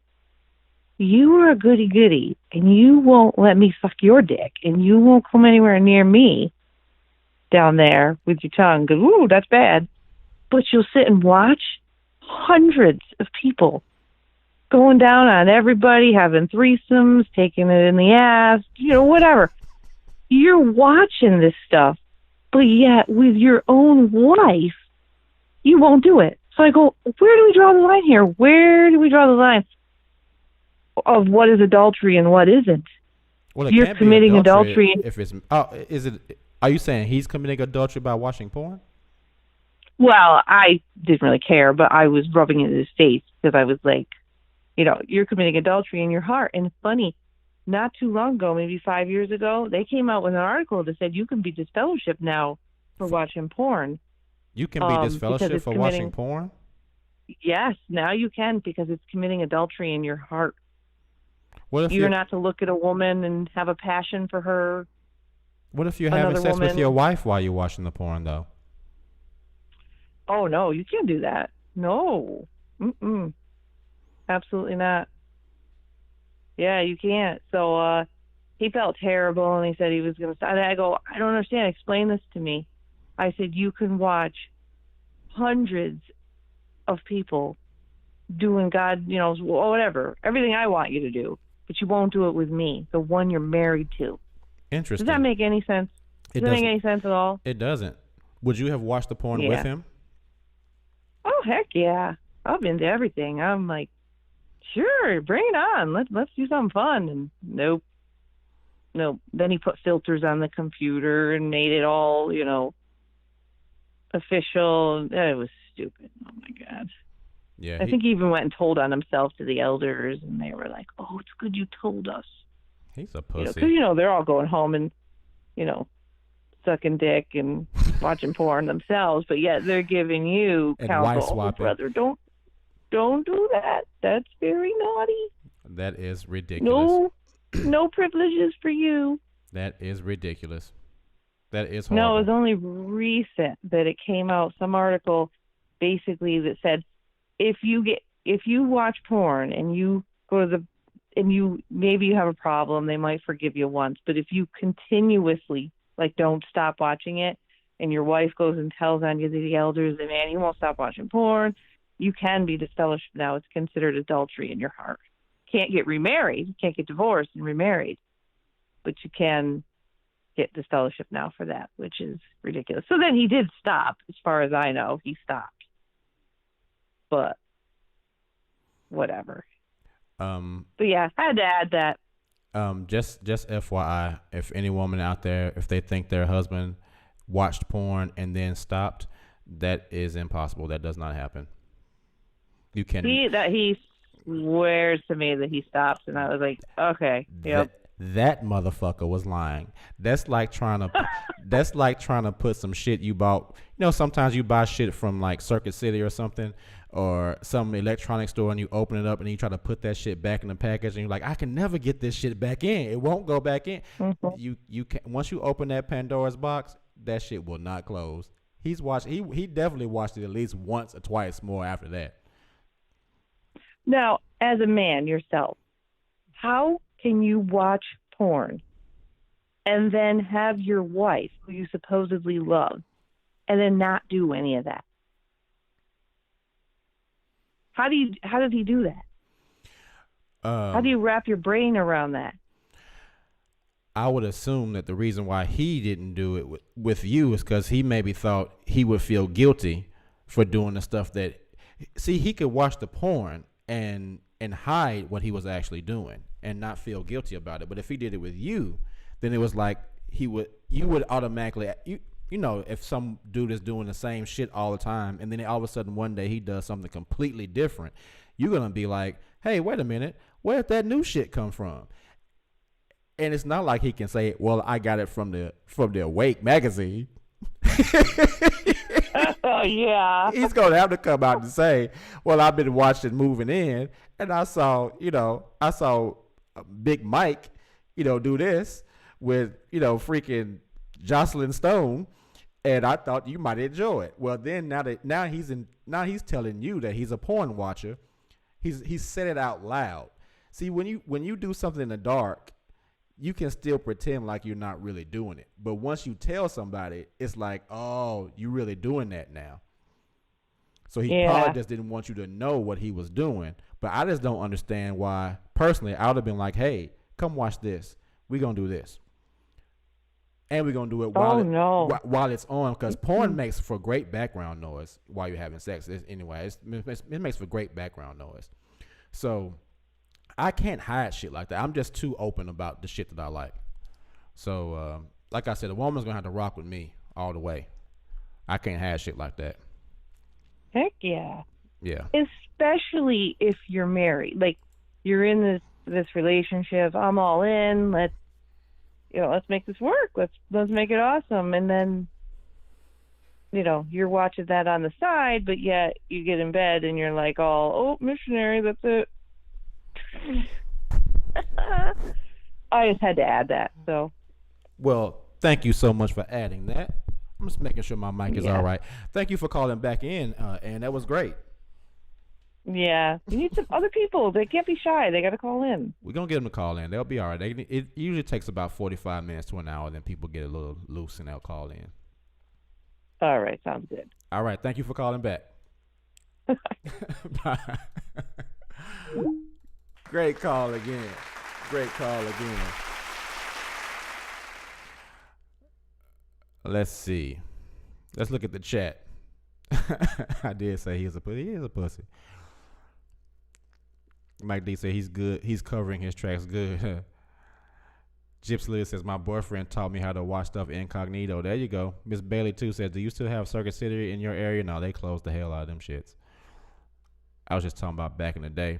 you are a goody, and you won't let me suck your dick, and you won't come anywhere near me down there with your tongue, because, ooh, that's bad. But you'll sit and watch hundreds of people going down on everybody, having threesomes, taking it in the ass, whatever. You're watching this stuff, but yet with your own wife, you won't do it. So I go, where do we draw the line here? Where do we draw the line of what is adultery and what isn't? Well, you're committing adultery. If it's are you saying he's committing adultery by watching porn? Well, I didn't really care, but I was rubbing it in his face because I was like, you're committing adultery in your heart. And it's funny, not too long ago, maybe 5 years ago, they came out with an article that said you can be disfellowshipped now for watching porn. You can be disfellowshipped for watching porn? Yes, now you can, because it's committing adultery in your heart. What if you're not to look at a woman and have a passion for her? What if you're having sex with your wife while you're watching the porn, though? Oh, no, you can't do that. No. Mm-mm. Absolutely not. Yeah, you can't. So he felt terrible, and he said he was going to stop. And I go, I don't understand. Explain this to me. I said, you can watch hundreds of people doing God, whatever, everything I want you to do, but you won't do it with me, the one you're married to. Interesting. Does that make any sense? Does it make any sense at all? It doesn't. Would you have watched the porn with him? Oh, heck yeah. I'm into everything. I'm like, sure, bring it on. Let's do something fun. And nope. Then he put filters on the computer and made it all, official. It was stupid. Oh my God. Yeah. I think he even went and told on himself to the elders, and they were like, "Oh, it's good you told us." He's a pussy. Because they're all going home and sucking dick and watching porn themselves, but yet they're giving you and counsel. Oh, brother, don't do that. That's very naughty. That is ridiculous. No privileges for you. That is ridiculous. That is horrible. No, it was only recent that it came out, some article basically that said if you watch porn and you go to maybe you have a problem, they might forgive you once, but if you continuously don't stop watching it, and your wife goes and tells on you to the elders that, man, you won't stop watching porn, you can be disfellowshipped now. It's considered adultery in your heart. Can't get remarried, can't get divorced and remarried, but you can get disfellowship now for that, which is ridiculous. So then he did stop, as far as I know, he stopped. But whatever. But yeah, I had to add that. Just FYI, if any woman out there, if they think their husband watched porn and then stopped, that is impossible. That does not happen. You can. He swears to me that he stops, and I was like, okay, yep. That motherfucker was lying. That's like trying to put some shit you bought. Sometimes you buy shit from like Circuit City or something, or some electronic store, and you open it up and you try to put that shit back in the package, and you're like, I can never get this shit back in. It won't go back in. Mm-hmm. You can, once you open that Pandora's box, that shit will not close. He definitely watched it at least once or twice more after that. Now, as a man yourself, how can you watch porn and then have your wife, who you supposedly love, and then not do any of that? How does he do that? How do you wrap your brain around that? I would assume that the reason why he didn't do it with you is because he maybe thought he would feel guilty for doing the stuff that. See, he could watch the porn and hide what he was actually doing and not feel guilty about it. But if he did it with you, then it was like you would automatically you know, if some dude is doing the same shit all the time and then all of a sudden one day he does something completely different, you're gonna be like, hey, wait a minute, where did that new shit come from? And it's not like he can say, well, I got it from the Awake magazine. Oh, yeah. He's going to have to come out and say, well, I've been watching Moving In, and I saw Big Mike, do this with, freaking Jocelyn Stone, and I thought you might enjoy it. Well, then now he's telling you that he's a porn watcher. He's said it out loud. See, when you do something in the dark, you can still pretend like you're not really doing it. But once you tell somebody, it's like, oh, you're really doing that now. So he probably just didn't want you to know what he was doing. But I just don't understand why, personally, I would have been like, hey, come watch this. We're going to do this. And we're going to do it while it's on. Because porn makes for great background noise while you're having sex. It makes for great background noise. So I can't hide shit like that. I'm just too open about the shit that I like. So, like I said, a woman's going to have to rock with me all the way. I can't hide shit like that. Heck yeah. Yeah. Especially if you're married. Like, you're in this relationship. I'm all in. Let's make this work. Let's make it awesome. And then, you're watching that on the side, but yet you get in bed and you're like, oh, missionary, that's it. I just had to add that. So, well, thank you so much for adding that. I'm just making sure my mic is all right. Thank you for calling back in, and that was great. Yeah, you need some other people. They can't be shy. They got to call in. We're gonna get them to call in. They'll be all right. It usually takes about 45 minutes to an hour. Then people get a little loose and they'll call in. All right, sounds good. All right, thank you for calling back. Bye. Great call again. Let's see. Let's look at the chat. I did say he is a pussy. He is a pussy. Mike D said he's good. He's covering his tracks good. Gypsy Liz says, my boyfriend taught me how to watch stuff incognito. There you go. Miss Bailey, too, says, do you still have Circuit City in your area? No, they closed the hell out of them shits. I was just talking about back in the day.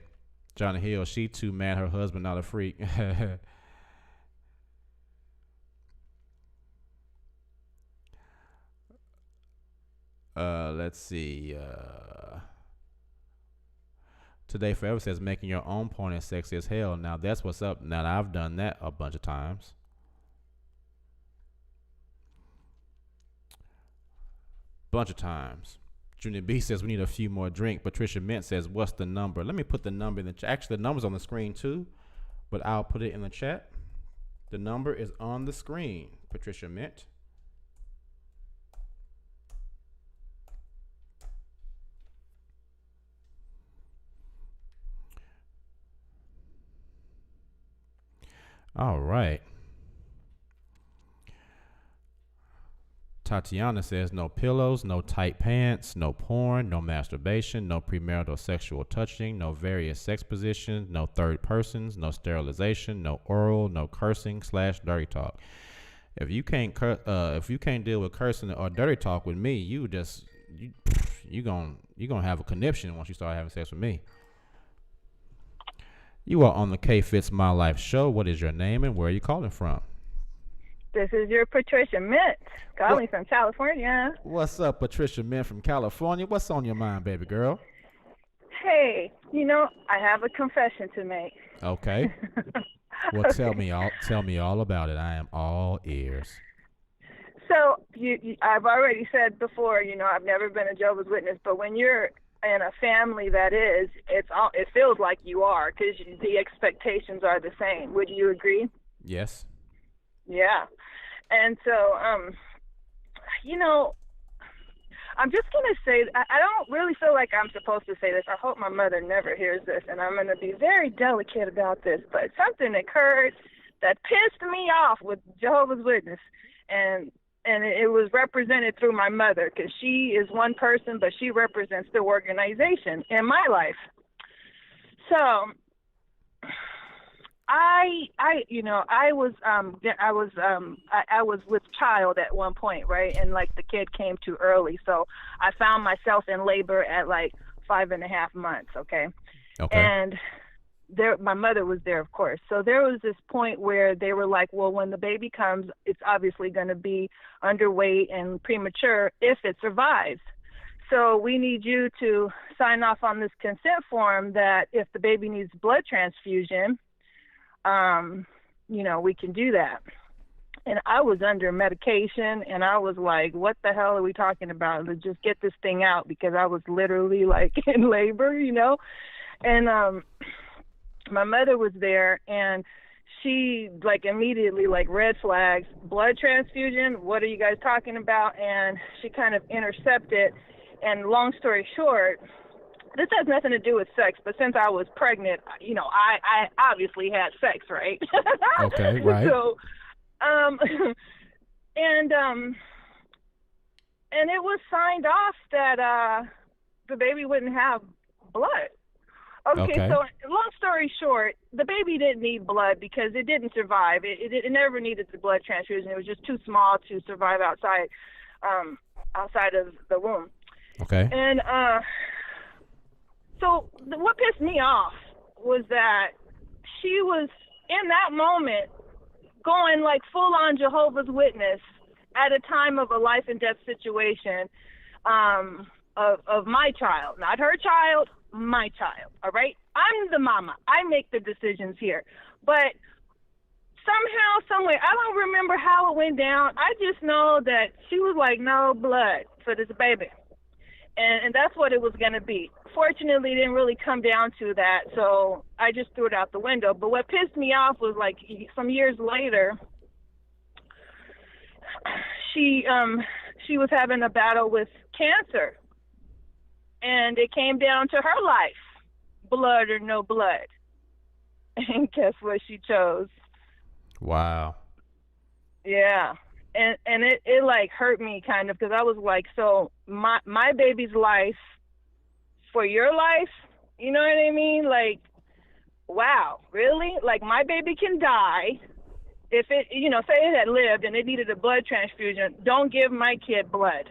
Johnny Hill, she too mad her husband not a freak. Let's see. Today Forever says making your own porn is sexy as hell. Now that's what's up. Now I've done that a bunch of times. Junior B says we need a few more drink. Patricia Mint says, what's the number? Let me put the number in the chat. Actually, the number's on the screen too, but I'll put it in the chat. The number is on the screen, Patricia Mint. All right. Tatiana says no pillows, no tight pants, no porn, no masturbation, no premarital sexual touching, no various sex positions, no third persons, no sterilization, no oral, no cursing / dirty talk. If you can't deal with cursing or dirty talk with me, you gonna have a conniption once you start having sex with me. You are on the K Fits My Life show. What is your name and where are you calling from? This is your Patricia Mint, calling from California. What's up, Patricia Mint from California? What's on your mind, baby girl? Hey, I have a confession to make. Okay. Well, tell me all about it. I am all ears. So, I've already said before, I've never been a Jehovah's Witness, but when you're in a family that is, it feels like you are, because the expectations are the same. Would you agree? Yes. Yeah. And so, you know, I'm just going to say, I don't really feel like I'm supposed to say this. I hope my mother never hears this, and I'm going to be very delicate about this, but something occurred that pissed me off with Jehovah's Witness, and it was represented through my mother, because she is one person, but she represents the organization in my life. So I was with child at one point, right? And like the kid came too early. So I found myself in labor at like 5.5 months. Okay. And my mother was there, of course. So there was this point where they were like, well, when the baby comes, it's obviously going to be underweight and premature if it survives. So we need you to sign off on this consent form that if the baby needs blood transfusion, we can do that. And I was under medication, and I was like, what the hell are we talking about? Let's just get this thing out, because I was literally like in labor, And my mother was there, and she like immediately like red flags, blood transfusion, what are you guys talking about? And she kind of intercepted. And long story short, this has nothing to do with sex, but since I was pregnant, I obviously had sex, right? Okay, right. So, and it was signed off that the baby wouldn't have blood. Okay, so long story short, the baby didn't need blood because it didn't survive. It never needed the blood transfusion. It was just too small to survive outside of the womb. Okay. And so what pissed me off was that she was in that moment going like full on Jehovah's Witness at a time of a life and death situation of my child, not her child, my child. All right. I'm the mama. I make the decisions here. But somehow, some way, I don't remember how it went down. I just know that she was like, no blood for this baby. And that's what it was going to be. Fortunately, it didn't really come down to that, so I just threw it out the window. But what pissed me off was, like, some years later, she was having a battle with cancer, and it came down to her life, blood or no blood. And guess what she chose? Wow. Yeah. And it like hurt me kind of, because I was like, so my baby's life for your life, you know what I mean? Like, wow, really? Like, my baby can die if it, say it had lived and it needed a blood transfusion. Don't give my kid blood,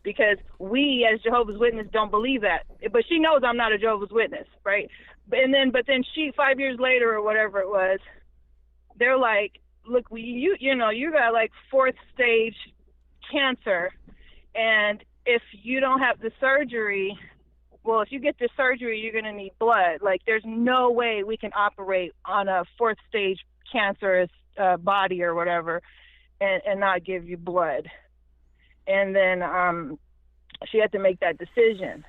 because we as Jehovah's Witnesses don't believe that. But she knows I'm not a Jehovah's Witness, right? But then she 5 years later or whatever it was, they're like, look, you got like 4th stage cancer, and if you don't have the surgery, well, if you get the surgery, you're going to need blood. Like, there's no way we can operate on a 4th stage cancerous body or whatever and not give you blood. And then she had to make that decision.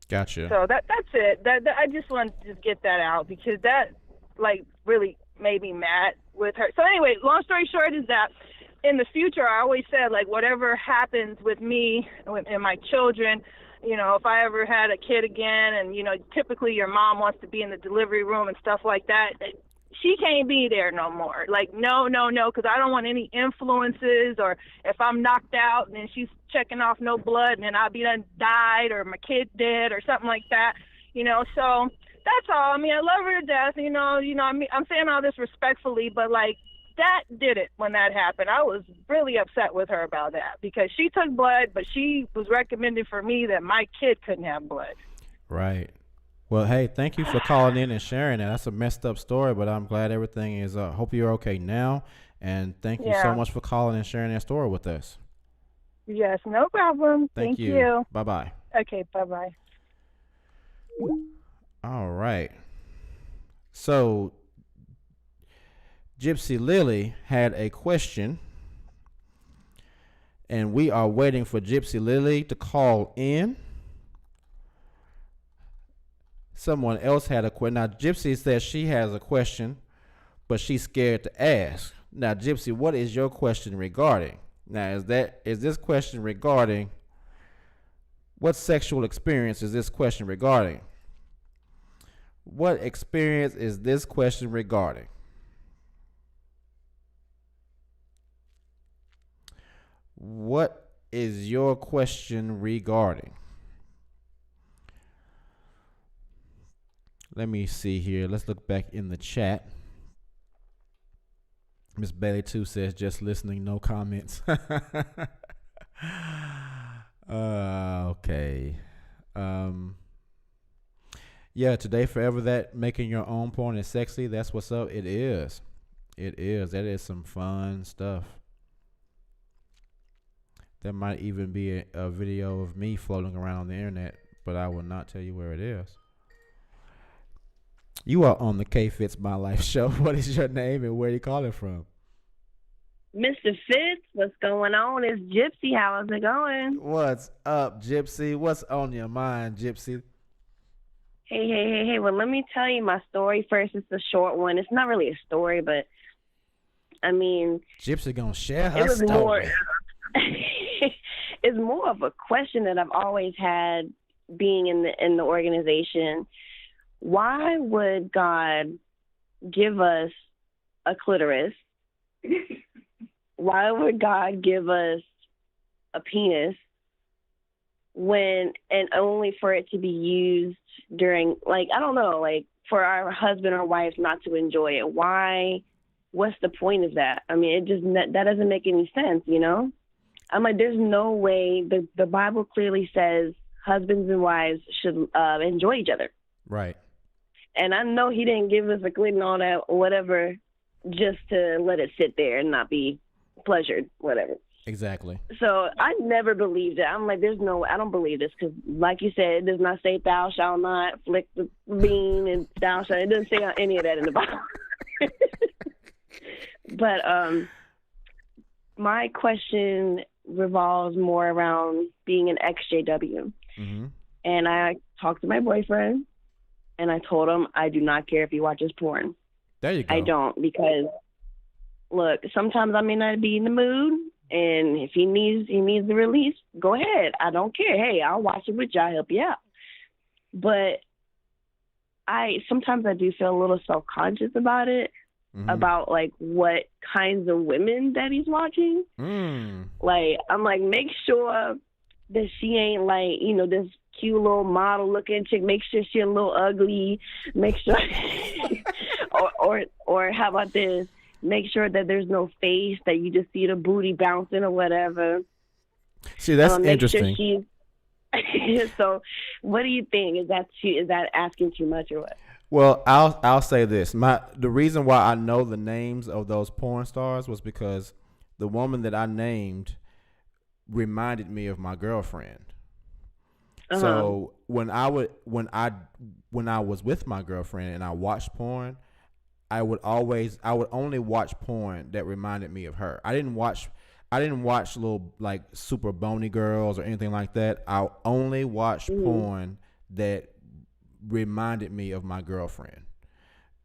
Gotcha. So that's it. That I just wanted to just get that out, because that like really made me mad with her. So anyway, long story short is that in the future, I always said, like, whatever happens with me and my children, if I ever had a kid again, and, typically your mom wants to be in the delivery room and stuff like that, she can't be there no more. Like, no, because I don't want any influences, or if I'm knocked out and then she's checking off no blood and then I'll be done died, or my kid dead or something like that, so that's all. I mean, I love her to death, I'm saying all this respectfully, but like, that did it when that happened. I was really upset with her about that, because she took blood, but she was recommending for me that my kid couldn't have blood. Right. Well, hey, thank you for calling in and sharing that. That's a messed up story, but I'm glad everything is, hope you're okay now. And thank you so much for calling and sharing that story with us. Yes, no problem. Thank you. Bye-bye. Okay, bye-bye. All right. So Gypsy Lily had a question, and we are waiting for Gypsy Lily to call in. Someone else had a question. Now, Gypsy says she has a question, but she's scared to ask. Now, Gypsy, what is your question regarding? Now, is this question regarding what sexual experience is this question regarding? What experience is this question regarding? What is your question regarding? Let me see here. Let's look back in the chat. Miss Bailey 2 says, just listening, no comments. Okay. Yeah, today, forever, that making your own porn is sexy. That's what's up. It is. It is. That is some fun stuff. There might even be a video of me floating around on the internet, but I will not tell you where it is. You are on the K Fits My Life show. What is your name and where are you calling from? Mr. Fitz, what's going on? It's Gypsy. How's it going? What's up, Gypsy? What's on your mind, Gypsy? Hey. Well, let me tell you my story first. It's a short one. It's not really a story, but I mean, Gypsy gonna share her story. It's more of a question that I've always had being in the organization. Why would God give us a clitoris? Why would God give us a penis when, and only for it to be used during, like, I don't know, like for our husband or wife not to enjoy it? Why? What's the point of that? I mean, that doesn't make any sense, you know? I'm like, there's no way. The Bible clearly says husbands and wives should enjoy each other. Right. And I know he didn't give us a clit and all that, whatever, just to let it sit there and not be pleasured, whatever. Exactly. So I never believed it. I'm like, I don't believe this, because like you said, it does not say thou shalt not flick the bean and thou shalt. It doesn't say any of that in the Bible. But my question revolves more around being an EXJW. Mm-hmm. And I talked to my boyfriend, and I told him I do not care if he watches porn. There you go. I don't, because look, sometimes I may not be in the mood, and if he needs the release, go ahead. I don't care. Hey, I'll watch it with you. I'll help you out. But sometimes I do feel a little self-conscious about it, about like what kinds of women that he's watching. Like, I'm like, make sure that she ain't like, you know, this cute little model looking chick. Make sure she's a little ugly. Make sure, or how about this? Make sure that there's no face, that you just see the booty bouncing or whatever. See, that's interesting. Sure so, what do you think? Is that asking too much or what? Well, I'll say this. The reason why I know the names of those porn stars was because the woman that I named reminded me of my girlfriend. Uh-huh. So when I was with my girlfriend and I watched porn, I would only watch porn that reminded me of her. I didn't watch little like super bony girls or anything like that. I only watched porn that reminded me of my girlfriend.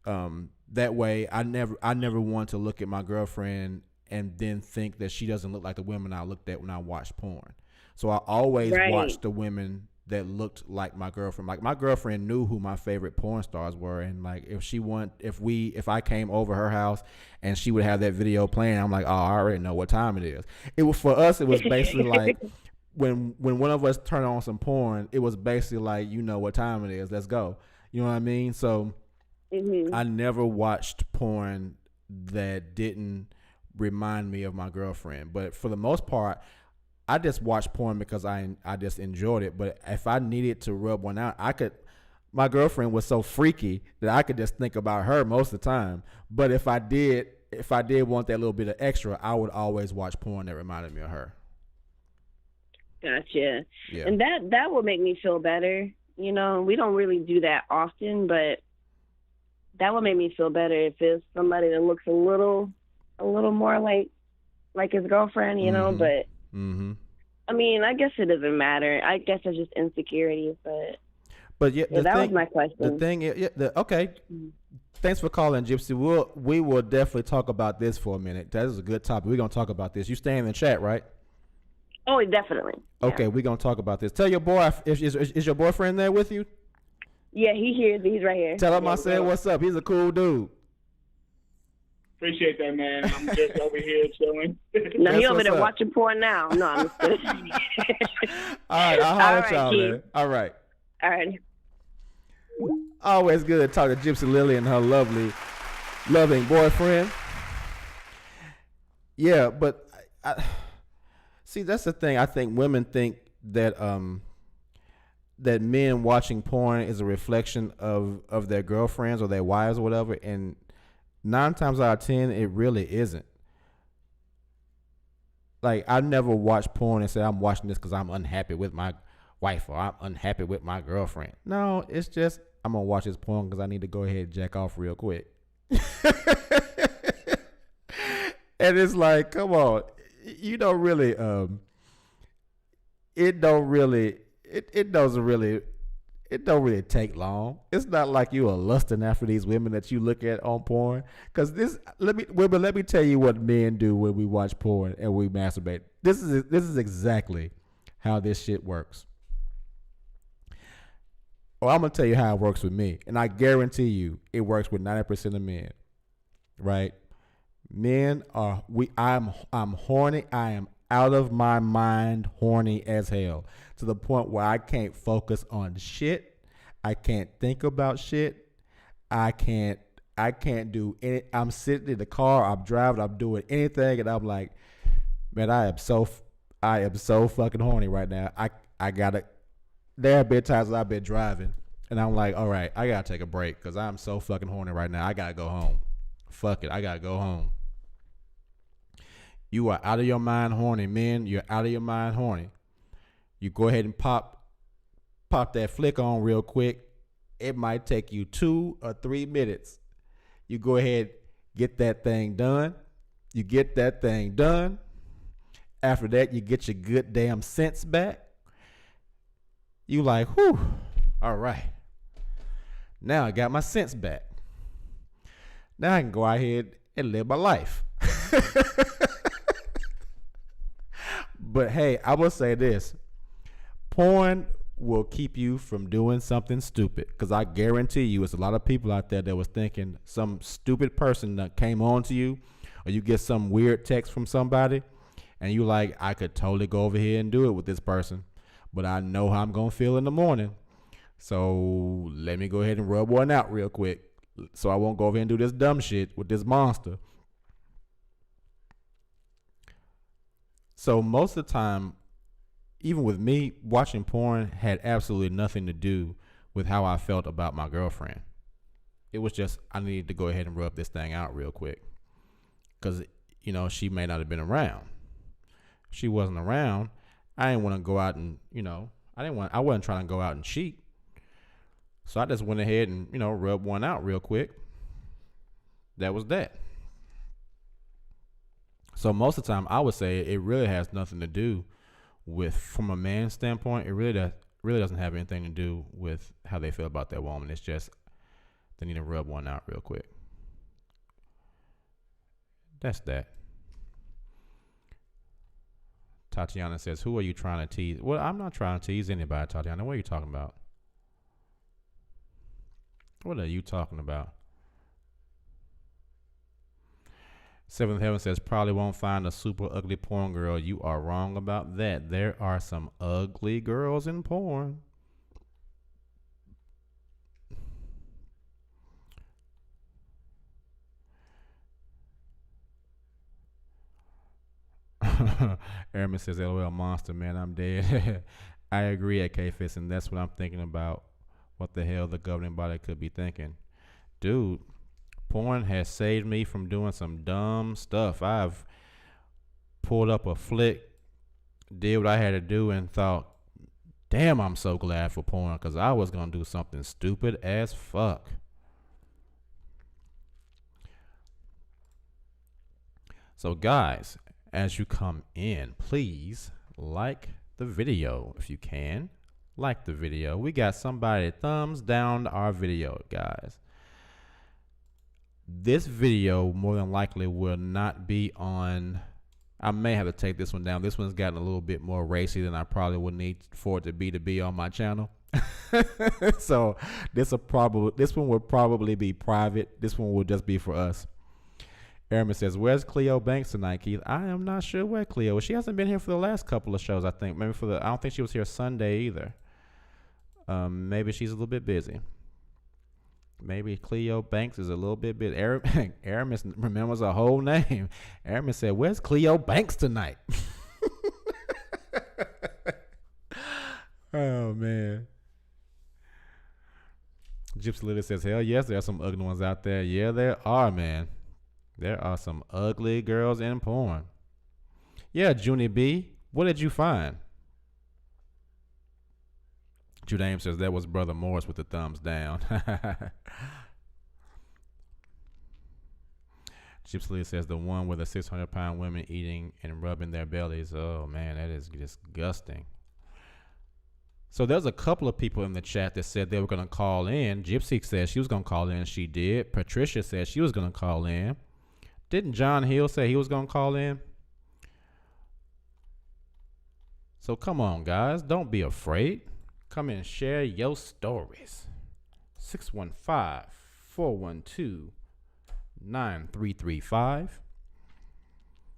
That way I never want to look at my girlfriend and then think that she doesn't look like the women I looked at when I watched porn. So I always watched the women that looked like my girlfriend. Like, my girlfriend knew who my favorite porn stars were, and like if I came over her house and she would have that video playing, I'm like, oh, I already know what time it is. It was, for us, it was basically like when one of us turned on some porn, it was basically like, you know what time it is, let's go. You know what I mean? So I never watched porn that didn't remind me of my girlfriend. But for the most part, I just watched porn because I just enjoyed it. But if I needed to rub one out, my girlfriend was so freaky that I could just think about her most of the time. But if I did want that little bit of extra, I would always watch porn that reminded me of her. Gotcha. Yeah. And that would make me feel better. You know, we don't really do that often, but that would make me feel better if it's somebody that looks a little more like his girlfriend, you know, but I mean, I guess it doesn't matter. I guess it's just insecurity, but But yeah, Yeah, that was my question. The thing is, okay. Thanks for calling, Gypsy. We will definitely talk about this for a minute. That is a good topic. We're gonna talk about this. You stay in the chat, right? Oh, definitely. Okay, we're gonna talk about this. Tell your boy, is your boyfriend there with you? Yeah, he's right here. Tell him I said what's up. He's a cool dude. Appreciate that, man. I'm just over here chilling. No, he over there watching porn now. No, I'm just kidding. All right, I'll holler at y'all, man. All right. All right. Always good to talk to Gypsy Lily and her loving boyfriend. Yeah, but I see, that's the thing. I think women think that that men watching porn is a reflection of their girlfriends or their wives or whatever, and 9 times out of 10, it really isn't. Like, I never watched porn and said I'm watching this because I'm unhappy with my wife or I'm unhappy with my girlfriend. No, it's just I'm gonna watch this porn because I need to go ahead and jack off real quick. And it's like, come on, you don't really it don't really take long. It's not like you are lusting after these women that you look at on porn. Cause let me tell you what men do when we watch porn and we masturbate. This is exactly how this shit works. Well, I'm gonna tell you how it works with me, and I guarantee you it works with 90% of men. Right? Men are I'm horny. I am out of my mind horny as hell, to the point where I can't focus on shit. I can't think about shit. I can't do any. I'm sitting in the car, I'm driving, I'm doing anything, and I'm like, man, I am so fucking horny right now. I gotta. There have been times I've been driving, and I'm like, all right, I gotta take a break because I'm so fucking horny right now. I gotta go home. Fuck it, I gotta go home. You are out of your mind horny, men. You're out of your mind horny. You go ahead and pop that flick on real quick. It might take you 2 or 3 minutes. You go ahead, get that thing done. You get that thing done. After that, you get your good damn sense back. You like, whew, all right. Now I got my sense back. Now I can go out here and live my life. But hey, I will say this. Porn will keep you from doing something stupid. Because I guarantee you, it's a lot of people out there that was thinking some stupid person that came on to you, or you get some weird text from somebody, and you like, I could totally go over here and do it with this person, but I know how I'm going to feel in the morning. So let me go ahead and rub one out real quick so I won't go over here and do this dumb shit with this monster. So most of the time, even with me, watching porn had absolutely nothing to do with how I felt about my girlfriend. It was just, I needed to go ahead and rub this thing out real quick. Because, she may not have been around. If she wasn't around, I didn't want to go out and, I wasn't trying to go out and cheat. So I just went ahead and, rubbed one out real quick. That was that. So most of the time, I would say it really has nothing to do with, from a man's standpoint, it really doesn't have anything to do with how they feel about that woman. It's just they need to rub one out real quick. That's that. Tatiana says, who are you trying to tease? Well, I'm not trying to tease anybody, Tatiana. What are you talking about? What are you talking about? Seventh Heaven says, probably won't find a super ugly porn girl. You are wrong about that. There are some ugly girls in porn. Airman says, LOL monster, man, I'm dead. I agree at K-Fist, and that's what I'm thinking about. What the hell the governing body could be thinking. Dude, porn has saved me from doing some dumb stuff. I've pulled up a flick, did what I had to do, and thought, damn, I'm so glad for porn, because I was going to do something stupid as fuck. So guys, as you come in, please like the video if you can. like the video. We got somebody thumbs down our video, guys. This video more than likely will not be on. I may have to take this one down. This one's gotten a little bit more racy than I probably would need for it to be on my channel. So this one will probably be private. This one will just be for us. Airman says, "Where's Cleo Banks tonight, Keith?" I am not sure where Cleo is. She hasn't been here for the last couple of shows, I think. Maybe I don't think she was here Sunday either. Maybe she's a little bit busy. Maybe Cleo Banks is a little bit busy. Aramis remembers her whole name. Aramis said, "Where's Cleo Banks tonight?" Oh, man. Gypsy Lily says, "Hell yes, there are some ugly ones out there." Yeah, there are, man. There are some ugly girls in porn. Yeah, Junie B, what did you find? Judaim says that was Brother Morris with the thumbs down. Gypsy Lee says the one with the 600-pound women eating and rubbing their bellies. Oh, man, that is disgusting. So there's a couple of people in the chat that said they were going to call in. Gypsy said she was going to call in. She did. Patricia said she was going to call in. Didn't John Hill say he was going to call in? So come on, guys. Don't be afraid. Come and share your stories. 615-412-9335.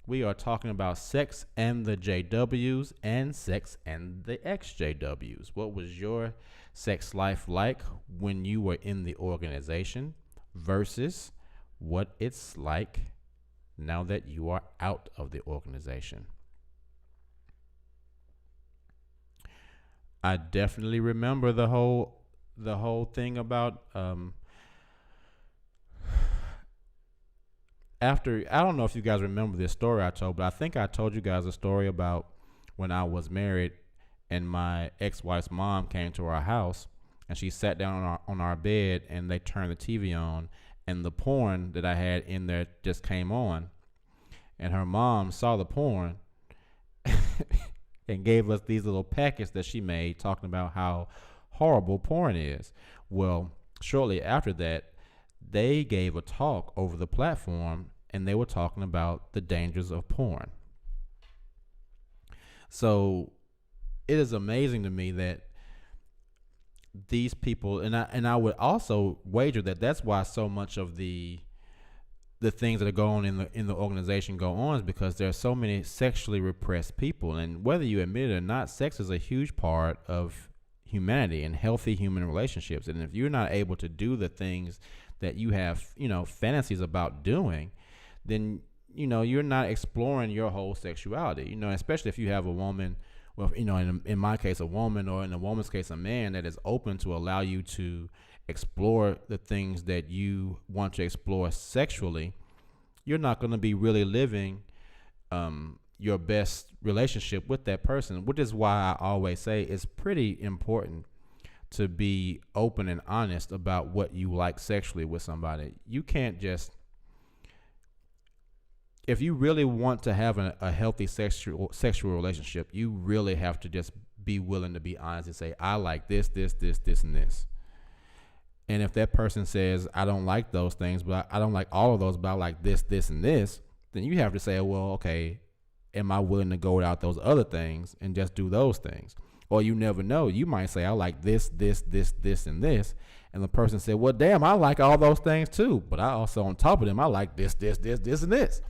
We are talking about sex and the JWs and sex and the EXJWs. What was your sex life like when you were in the organization versus what it's like now that you are out of the organization? I definitely remember the whole thing about after, I don't know if you guys remember this story I told, but I think I told you guys a story about when I was married and my ex-wife's mom came to our house and she sat down on our bed and they turned the TV on and the porn that I had in there just came on, and her mom saw the porn and gave us these little packets that she made talking about how horrible porn is. Well, shortly after that, they gave a talk over the platform and they were talking about the dangers of porn. So it is amazing to me that these people, and I would also wager that that's why so much of the things that are going on in the organization go on, is because there are so many sexually repressed people. And whether you admit it or not, sex is a huge part of humanity and healthy human relationships. And if you're not able to do the things that you have, fantasies about doing, then, you're not exploring your whole sexuality, especially if you have a woman, well, in my case, a woman, or in a woman's case, a man that is open to allow you to explore the things that you want to explore sexually. You're not going to be really living your best relationship with that person, which is why I always say it's pretty important to be open and honest about what you like sexually with somebody. You can't just, if you really want to have a healthy sexual relationship, you really have to just be willing to be honest and say, I like this, this, this, this, and this. And if that person says, I don't like those things, but I don't like all of those, but I like this, this, and this, then you have to say, well, okay, am I willing to go without those other things and just do those things? Or you never know. You might say, I like this, this, this, this, and this. And the person said, well, damn, I like all those things too. But I also, on top of them, I like this, this, this, this, and this.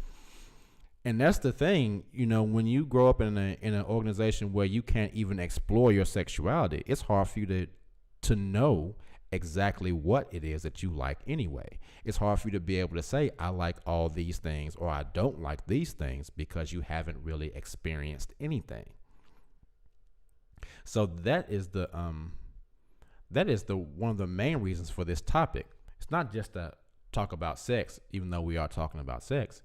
And that's the thing, when you grow up in an organization where you can't even explore your sexuality, it's hard for you to know exactly what it is that you like anyway. It's hard for you to be able to say, I like all these things, or I don't like these things, because you haven't really experienced anything. So that is the one of the main reasons for this topic. It's not just to talk about sex, even though we are talking about sex.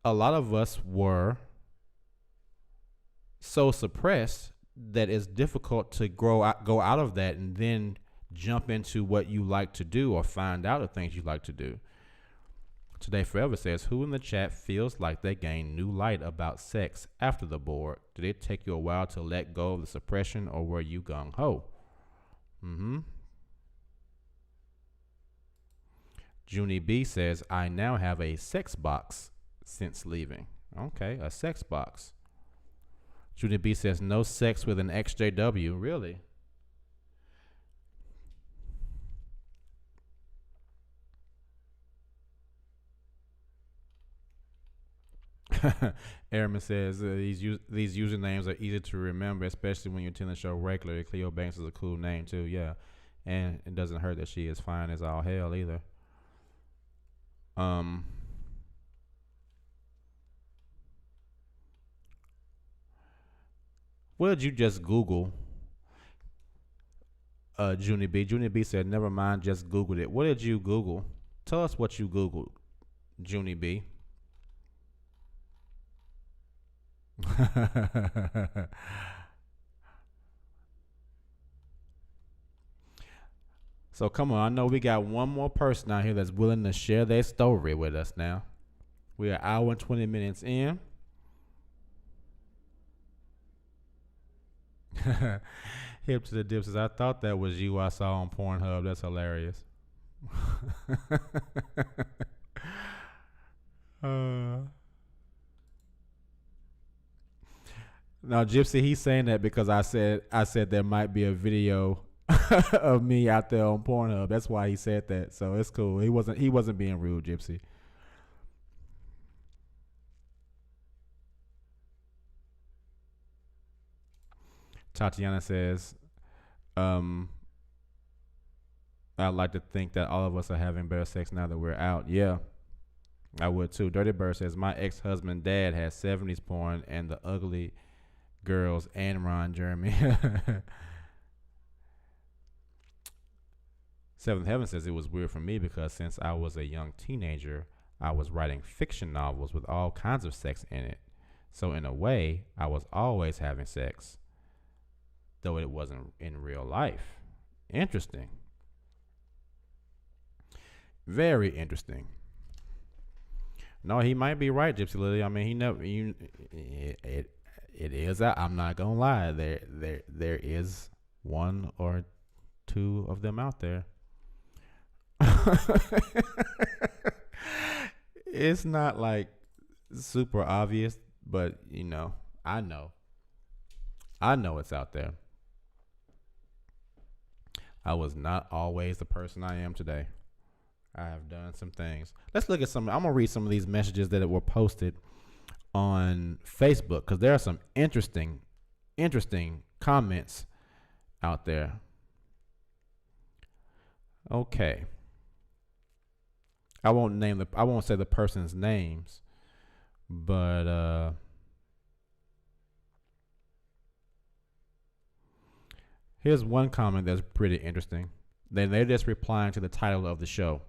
A lot of us were so suppressed that it's difficult to go out of that and then jump into what you like to do or find out the things you like to do. Today Forever says, who in the chat feels like they gained new light about sex after the board? Did it take you a while to let go of the suppression, or were you gung-ho? Junie B says, I now have a sex box since leaving. Okay, a sex box. Junie B says, no sex with an EXJW. Really? Airman says these usernames are easy to remember, especially when you attend the show regularly. Cleo Banks is a cool name too, yeah. And it doesn't hurt that she is fine as all hell either. What did you just Google? Junie B. Junie B said, never mind, just Googled it. What did you Google? Tell us what you Googled, Junie B. So come on, I know we got one more person out here that's willing to share their story with us now. We are an hour and 20 minutes in. Hip to the dip says, I thought that was you I saw on Pornhub. That's hilarious. Now, Gypsy, he's saying that because I said there might be a video of me out there on Pornhub. That's why he said that. So it's cool. He wasn't being rude, Gypsy. Tatiana says, I'd like to think that all of us are having better sex now that we're out. Yeah, I would too. Dirty Bird says, my ex-husband dad had 70s porn and the ugly girls and Ron Jeremy. Seventh Heaven says, it was weird for me because since I was a young teenager, I was writing fiction novels with all kinds of sex in it. So in a way, I was always having sex, though it wasn't in real life. Interesting. Very interesting. No, he might be right, Gypsy Lily. I mean, it is. I'm not gonna lie. There is one or two of them out there. It's not like super obvious, but I know it's out there. I was not always the person I am today. I have done some things. Let's look at some. I'm gonna read some of these messages that were posted on Facebook because there are some interesting comments out there. Okay. I won't say the person's names, but here's one comment that's pretty interesting. Then they're just replying to the title of the show.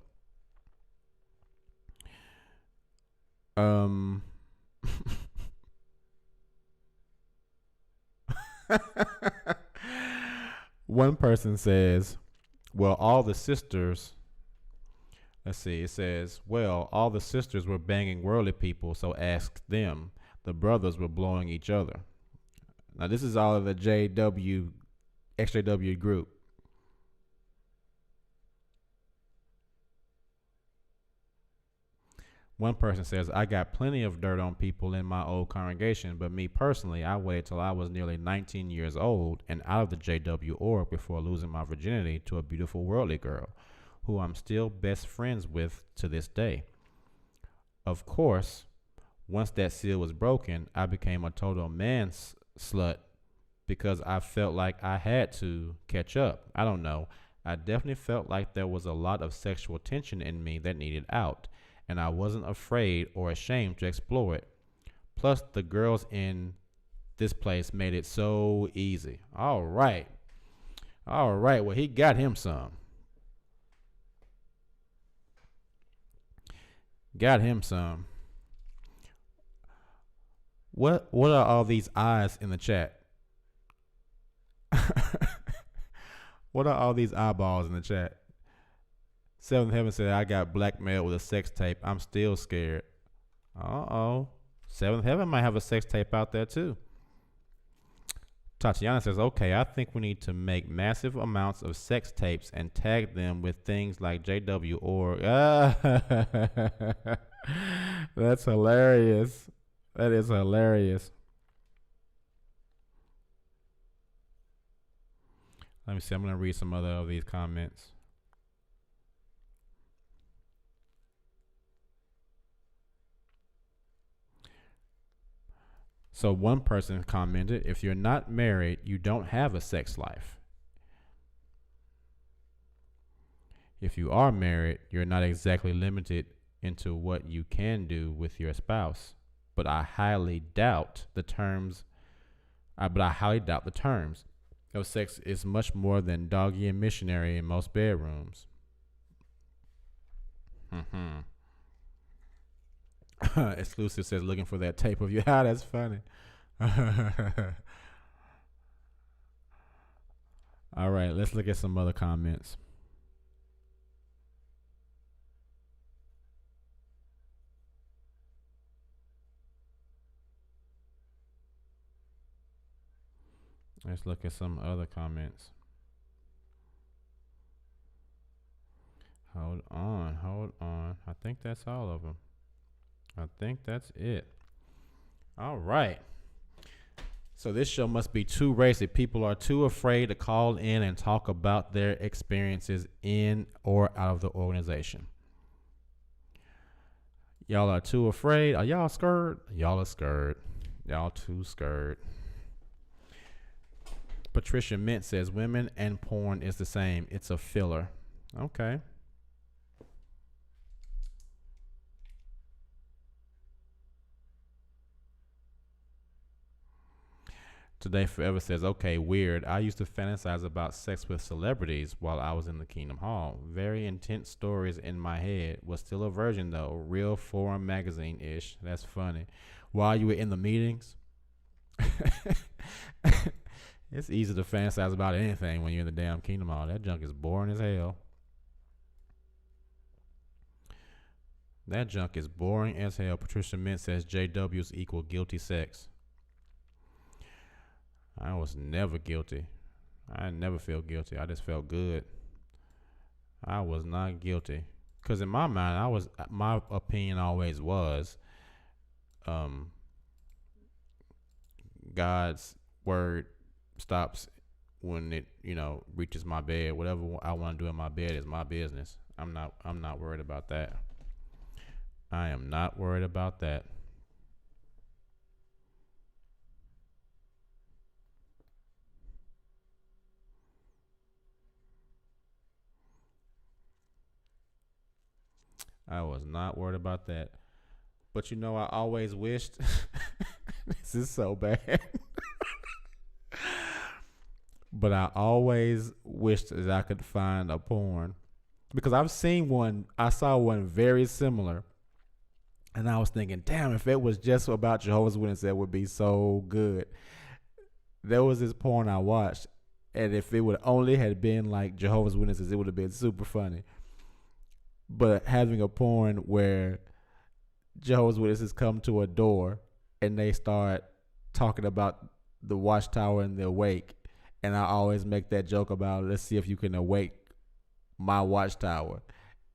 One person says, well, all the sisters, let's see, it says, well, all the sisters were banging worldly people, so ask them. The brothers were blowing each other. Now, this is all of the EXJW group. One person says, I got plenty of dirt on people in my old congregation, but me personally, I waited till I was nearly 19 years old and out of the JW org before losing my virginity to a beautiful worldly girl, who I'm still best friends with to this day. Of course, once that seal was broken, I became a total man slut because I felt like I had to catch up. I don't know. I definitely felt like there was a lot of sexual tension in me that needed out, and I wasn't afraid or ashamed to explore it. Plus, the girls in this place made it so easy. All right. Well, he got him some. Got him some. What are all these eyes in the chat? What are all these eyeballs in the chat? Seventh Heaven said, I got blackmailed with a sex tape. I'm still scared. Uh-oh. Seventh Heaven might have a sex tape out there, too. Tatiana says, okay, I think we need to make massive amounts of sex tapes and tag them with things like JW or... That's hilarious. That is hilarious. Let me see. I'm going to read some other of these comments. So one person commented, if you're not married, you don't have a sex life. If you are married, you're not exactly limited into what you can do with your spouse. But I highly doubt the terms. Of sex is much more than doggy and missionary in most bedrooms. Exclusive says, looking for that tape of you. Ah, that's funny. All right, let's look at some other comments. Let's look at some other comments. Hold on. I think that's all of them. I think that's it. All right. So this show must be too racy. People are too afraid to call in and talk about their experiences in or out of the organization. Y'all are too afraid. Are y'all scared? Y'all are scared. Y'all too scared. Patricia Mint says, women and porn is the same. It's a filler. Okay. Today Forever says, okay, weird. I used to fantasize about sex with celebrities while I was in the Kingdom Hall. Very intense stories in my head. Was still a virgin, though. Real Forum magazine-ish. That's funny. While you were in the meetings? It's easy to fantasize about anything when you're in the damn Kingdom Hall. That junk is boring as hell. That junk is boring as hell. Patricia Mint says JWs equal guilty sex. I was never guilty. I never felt guilty. I just felt good. I was not guilty. Because in my mind, my opinion always was, God's word stops when it, reaches my bed. Whatever I want to do in my bed is my business. I'm not worried about that. I am not worried about that. I was not worried about that. But I always wished, this is so bad. But I always wished that I could find a porn. Because I saw one very similar. And I was thinking, damn, if it was just about Jehovah's Witnesses, that would be so good. There was this porn I watched. And if it would only had been like Jehovah's Witnesses, it would have been super funny. But having a porn where Jehovah's Witnesses come to a door and they start talking about the watchtower and the awake, and I always make that joke about, let's see if you can awake my watchtower,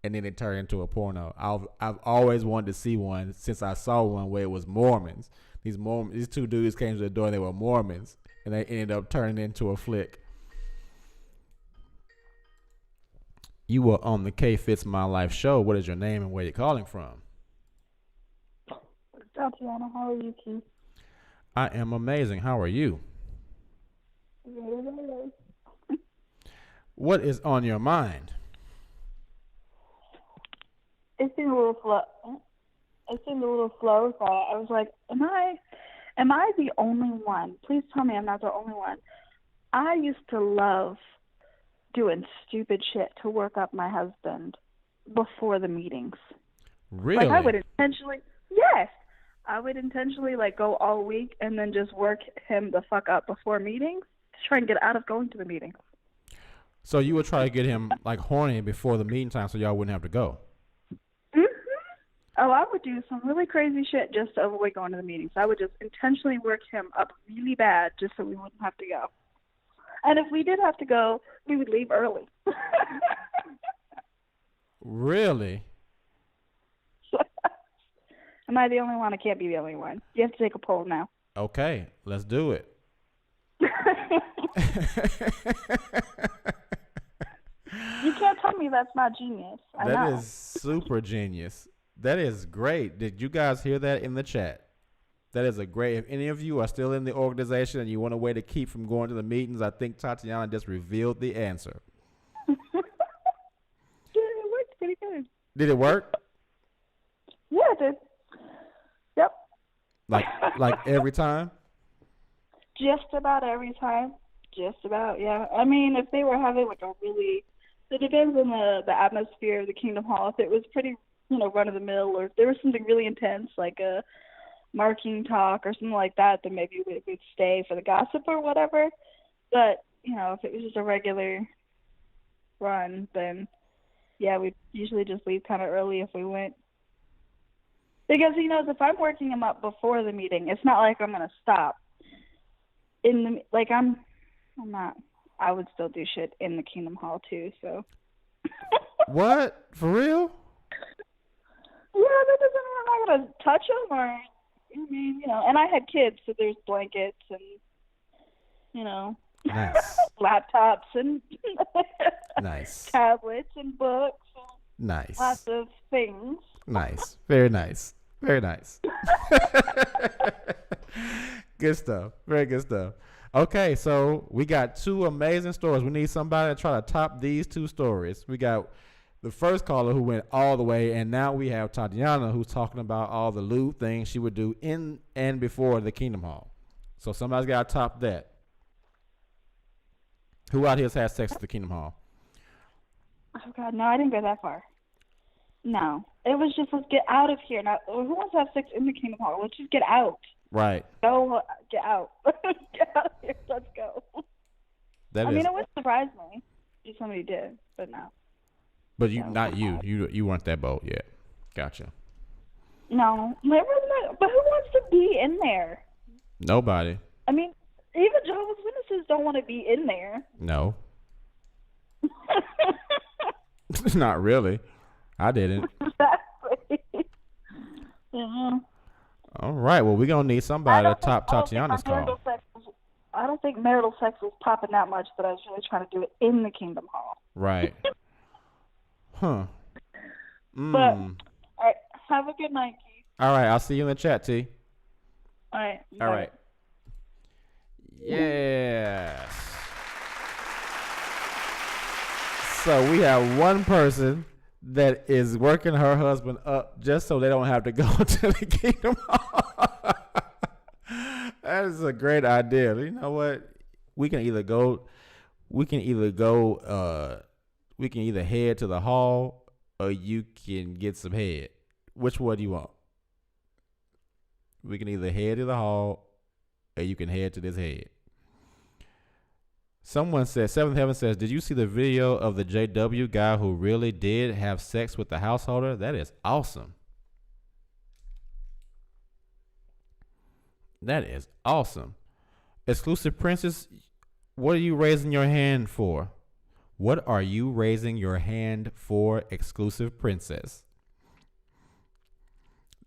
and then it turned into a porno. I've always wanted to see one since I saw one where it was Mormons. These two dudes came to the door and they were Mormons, and they ended up turning into a flick. You were on the K Fits My Life show. What is your name and where you're calling from? Tatiana, how are you, Keith? I am amazing. How are you? What is on your mind? It seemed a little slow. So I was like, am I the only one? Please tell me I'm not the only one. I used to love doing stupid shit to work up my husband before the meetings. Really? Like I would intentionally like go all week and then just work him the fuck up before meetings to try and get out of going to the meetings. So you would try to get him like horny before the meeting time, so y'all wouldn't have to go. Hmm. Oh, I would do some really crazy shit just to avoid going to the meetings. I would just intentionally work him up really bad just so we wouldn't have to go. And if we did have to go, we would leave early. Really? Am I the only one? I can't be the only one. You have to take a poll now. Okay, let's do it. You can't tell me that's not genius. I That know. is super genius. That is great. Did you guys hear that in the chat? That is a great. If any of you are still in the organization and you want a way to keep from going to the meetings, I think Tatiana just revealed the answer. Yeah, it worked pretty good. Did it work? Yeah, it did. Yep. Like every time? Just about every time. Just about, yeah. I mean, if they were having like a really, it depends on the atmosphere of the Kingdom Hall. If it was pretty, run of the mill, or if there was something really intense, like a marketing talk or something like that, then maybe we'd stay for the gossip or whatever. But, if it was just a regular run, then yeah, we'd usually just leave kind of early if we went. Because he knows if I'm working him up before the meeting, it's not like I'm going to stop. I'm not. I would still do shit in the Kingdom Hall too, so. What? For real? Yeah, that doesn't mean I'm not going to touch him or, and I had kids, so there's blankets and, Nice. laptops and Nice. tablets and books and Nice. lots of things. Nice. Very nice. Very nice. Good stuff. Very good stuff. Okay, so we got two amazing stories. We need somebody to try to top these two stories. We got the first caller who went all the way, and now we have Tatiana who's talking about all the lewd things she would do in and before the Kingdom Hall. So somebody's got to top that. Who out here has had sex at the Kingdom Hall? Oh, God, no, I didn't go that far. No. It was just, let's get out of here. Now, who wants to have sex in the Kingdom Hall? Let's just get out. Right. Go, get out. Get out of here. Let's go. That I is. mean, it wouldn't surprise me if somebody did, but no. But you, No. not you. You weren't that bold yet. Gotcha. No. But who wants to be in there? Nobody. I mean, even Jehovah's Witnesses don't want to be in there. No. Not really. I didn't. Exactly. Yeah. All right. Well, we're going to need somebody to top Tatiana's call. I don't think marital sex was popping that much that I was really trying to do it in the Kingdom Hall. Right. Huh. But, all right, have a good night, Keith. All right. I'll see you in the chat, T. All right. All bye. right. Yes. So we have one person that is working her husband up just so they don't have to go to the Kingdom Hall. That is a great idea. You know what? We can either head to the hall or you can get some head. Which one do you want? We can either head to the hall or you can head to this head. Someone says, Seventh Heaven says, did you see the video of the JW guy who really did have sex with the householder? That is awesome. That is awesome. Exclusive Princess, what are you raising your hand for? What are you raising your hand for, Exclusive Princess?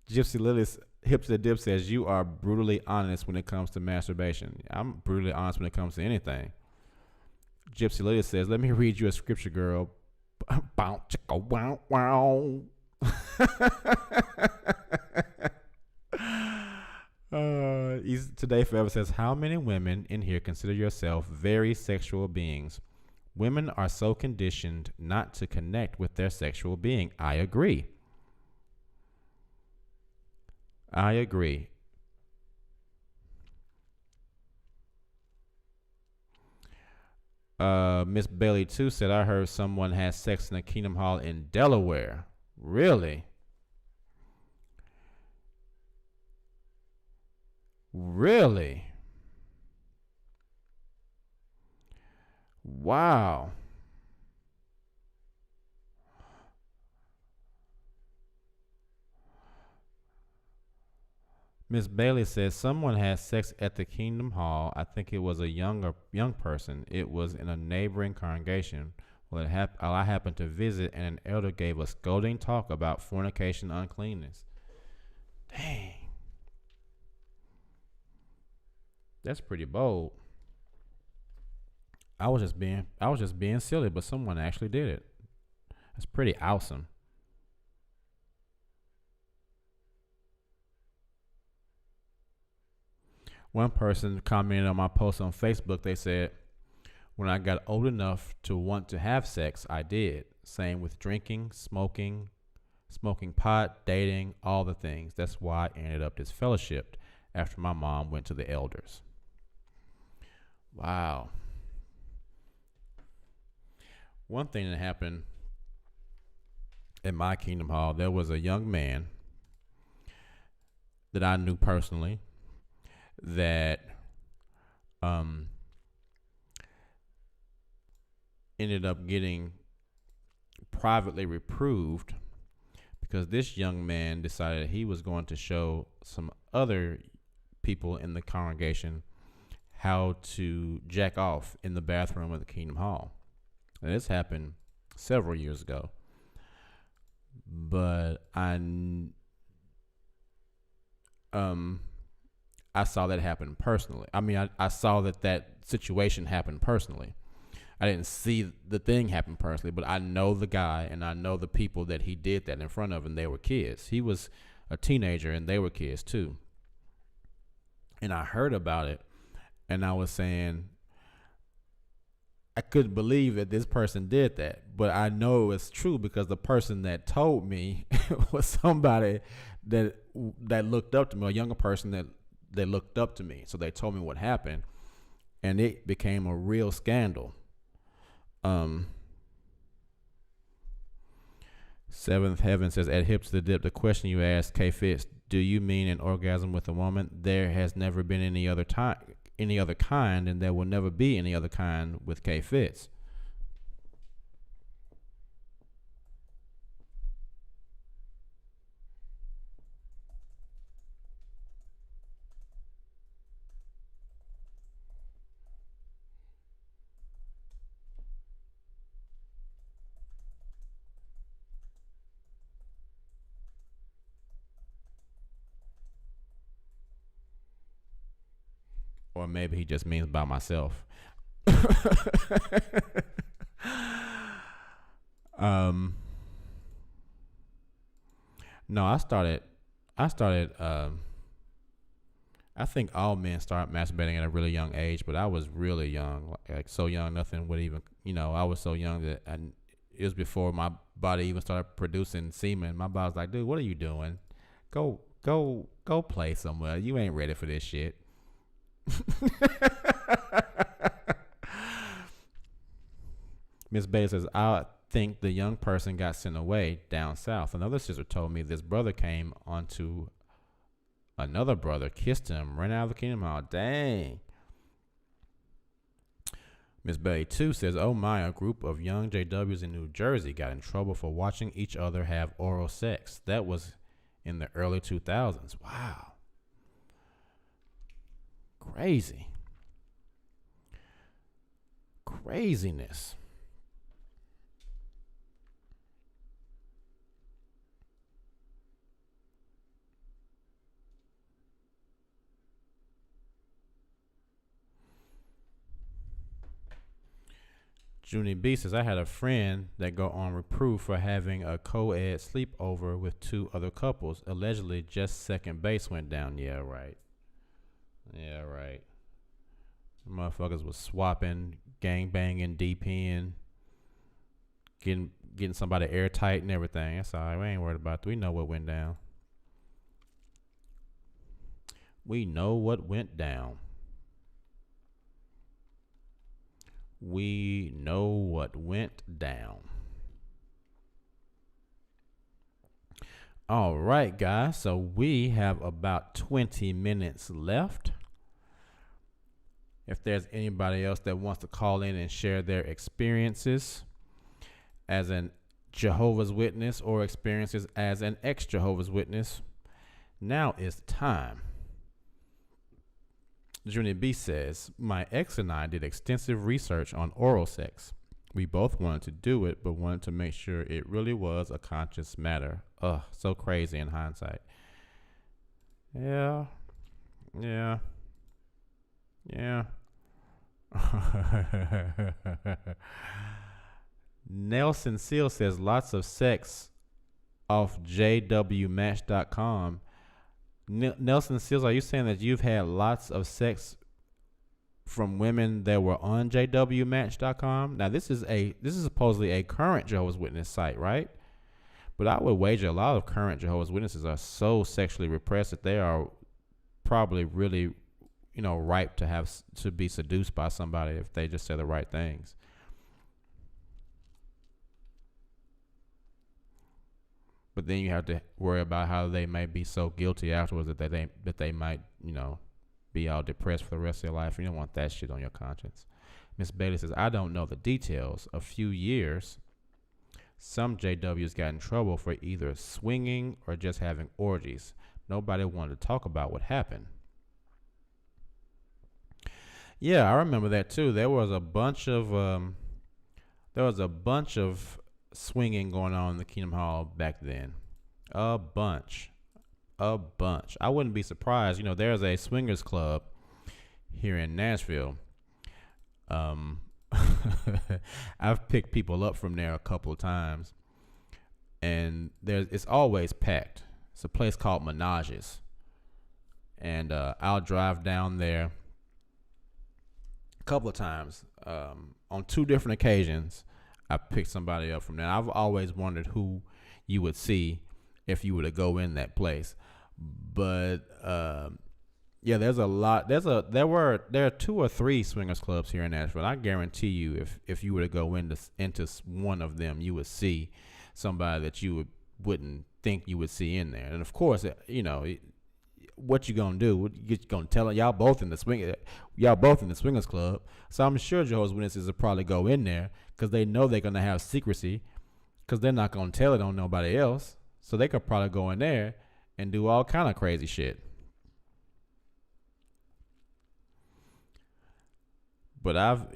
Gypsy Lily's Hip to the Dip says, you are brutally honest when it comes to masturbation. I'm brutally honest when it comes to anything. Gypsy Lily says, let me read you a scripture, girl. Bow, chicka, wow, wow. Today Forever says, how many women in here consider yourself very sexual beings? Women are so conditioned not to connect with their sexual being. I agree. I agree. Miss Bailey too said, I heard someone had sex in the Kingdom Hall in Delaware. Really? Really? Wow. Miss Bailey says someone had sex at the Kingdom Hall. I think it was a young person. It was in a neighboring congregation. Well, I happened to visit, and an elder gave a scolding talk about fornication, uncleanness. Dang, that's pretty bold. I was just being silly, but someone actually did it. That's pretty awesome. One person commented on my post on Facebook. They said, when I got old enough to want to have sex, I did. Same with drinking, smoking pot, dating, all the things. That's why I ended up disfellowshipped after my mom went to the elders. Wow. One thing that happened at my Kingdom Hall, there was a young man that I knew personally that ended up getting privately reproved because this young man decided he was going to show some other people in the congregation how to jack off in the bathroom of the Kingdom Hall. And this happened several years ago. But I saw that happen personally. I mean, I saw that situation happen personally. I didn't see the thing happen personally, but I know the guy and I know the people that he did that in front of, and they were kids. He was a teenager and they were kids too. And I heard about it, and I was saying, I couldn't believe that this person did that, but I know it's true because the person that told me was somebody that looked up to me, a younger person that looked up to me. So they told me what happened, and it became a real scandal. Seventh Heaven says, at Hip to the Dip, the question you asked, K Fitz, do you mean an orgasm with a woman? There has never been any other kind, and there will never be any other kind with K Fitz. Or maybe he just means by myself. No, I think all men start masturbating at a really young age, but I was really young, like so young, nothing would even, I was so young that it was before my body even started producing semen. My body was like, dude, what are you doing? Go play somewhere. You ain't ready for this shit. Miss Bailey says, I think the young person got sent away down south. Another sister told me this brother came onto another brother, kissed him, ran out of the Kingdom Hall. Dang. Miss Bailey 2 says, oh my, a group of young JWs in New Jersey got in trouble for watching each other have oral sex. That was in the early 2000s. Wow. Crazy. Craziness. Junie B says, I had a friend that got on reproof for having a co-ed sleepover with two other couples. Allegedly, just second base went down. Yeah, right. Yeah, right. Motherfuckers was swapping, gang banging, DPing, getting somebody airtight and everything. That's all right. We ain't worried about it. We know what went down. We know what went down. We know what went down. All right, guys. So we have about 20 minutes left. If there's anybody else that wants to call in and share their experiences as an Jehovah's Witness or experiences as an ex-Jehovah's Witness, now is the time. Junie B says, my ex and I did extensive research on oral sex. We both wanted to do it, but wanted to make sure it really was a conscious matter. Ugh, so crazy in hindsight. Yeah. Nelson Seal says, lots of sex off jwmatch.com. Nelson Seals, are you saying that you've had lots of sex from women that were on jwmatch.com? Now, this is supposedly a current Jehovah's Witness site, right? But I would wager a lot of current Jehovah's Witnesses are so sexually repressed that they are probably really, ripe to be seduced by somebody if they just say the right things. But then you have to worry about how they may be so guilty afterwards that they might, be all depressed for the rest of their life. You don't want that shit on your conscience. Miss Bailey says, I don't know the details. A few years, some JWs got in trouble for either swinging or just having orgies. Nobody wanted to talk about what happened. Yeah, I remember that too. There was a bunch of swinging going on in the Kingdom Hall back then. A bunch. I wouldn't be surprised. There's a swingers club here in Nashville. I've picked people up from there a couple of times, and it's always packed. It's a place called Menages, and I'll drive down there a couple of times. On 2 different occasions, I picked somebody up from there. I've always wondered who you would see if you were to go in that place. But yeah, there's a lot. There are 2 or 3 swingers clubs here in Nashville. I guarantee you, if you were to go into one of them, you would see somebody that you wouldn't think you would see in there. And of course, what you gonna do? You gonna tell them y'all both in the swingers club? So I'm sure Jehovah's Witnesses will probably go in there because they know they're gonna have secrecy, because they're not gonna tell it on nobody else. So they could probably go in there and do all kind of crazy shit. But I've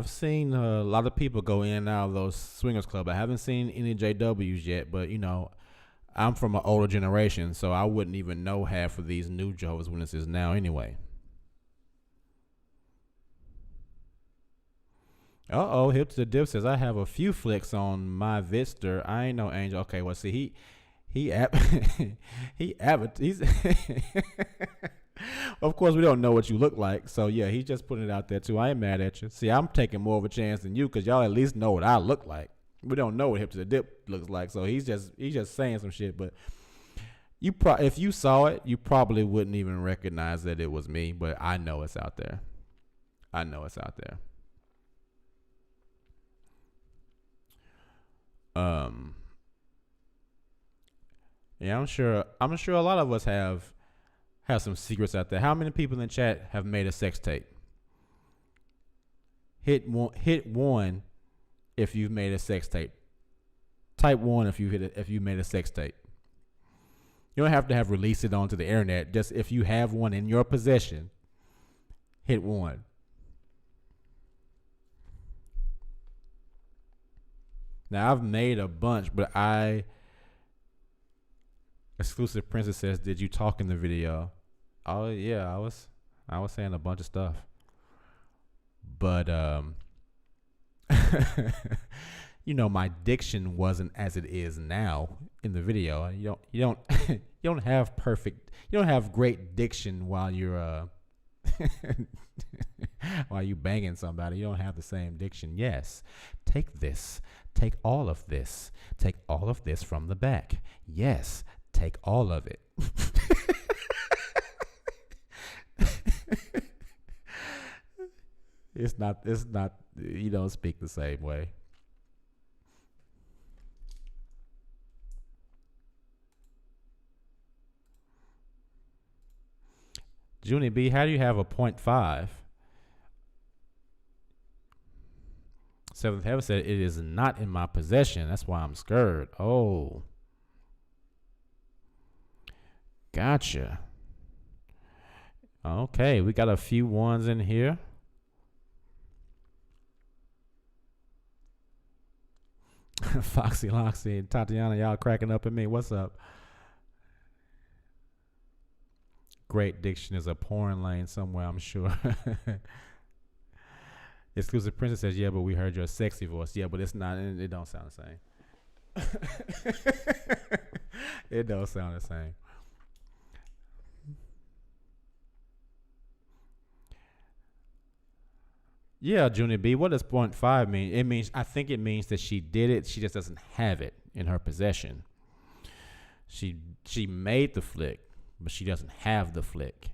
seen a lot of people go in and out of those swingers club. I haven't seen any JWs yet, but I'm from an older generation, so I wouldn't even know half of these new Jehovah's Witnesses now anyway. Hip to the Dip says, I have a few flicks on my Vitster. I ain't no angel. Okay, well, see, he's of course, we don't know what you look like, so yeah, he's just putting it out there too. I ain't mad at you. See, I'm taking more of a chance than you because y'all at least know what I look like. We don't know what Hip to the Dip looks like, so he's just saying some shit. But if you saw it, you probably wouldn't even recognize that it was me. But I know it's out there. Yeah, I'm sure a lot of us have some secrets out there. How many people in the chat have made a sex tape? Hit one if you've made a sex tape. Type 1 if you made a sex tape. You don't have to have released it onto the internet. Just if you have one in your possession, hit 1. Now I've made a bunch, but Exclusive Princess says, did you talk in the video? Oh yeah, I was saying a bunch of stuff. But my diction wasn't as it is now in the video. You don't have great diction while you're while you banging somebody. You don't have the same diction. Yes. Take this. Take all of this. Take all of this from the back. Yes. Take all of it. It's not, you don't speak the same way. Junie B, how do you have a 0.5? Seventh Heaven said, it is not in my possession. That's why I'm scared. Oh. Gotcha. Okay, we got a few ones in here. Foxy Loxy and Tatiana, y'all cracking up at me. What's up? Great Diction is a porn lane somewhere, I'm sure. Exclusive Princess says, yeah, but we heard your sexy voice. Yeah, but it's not, it don't sound the same. It don't sound the same. Yeah, Junior B, what does point 5 mean? It means, I think it means that she did it, she just doesn't have it in her possession. She made the flick, but she doesn't have the flick.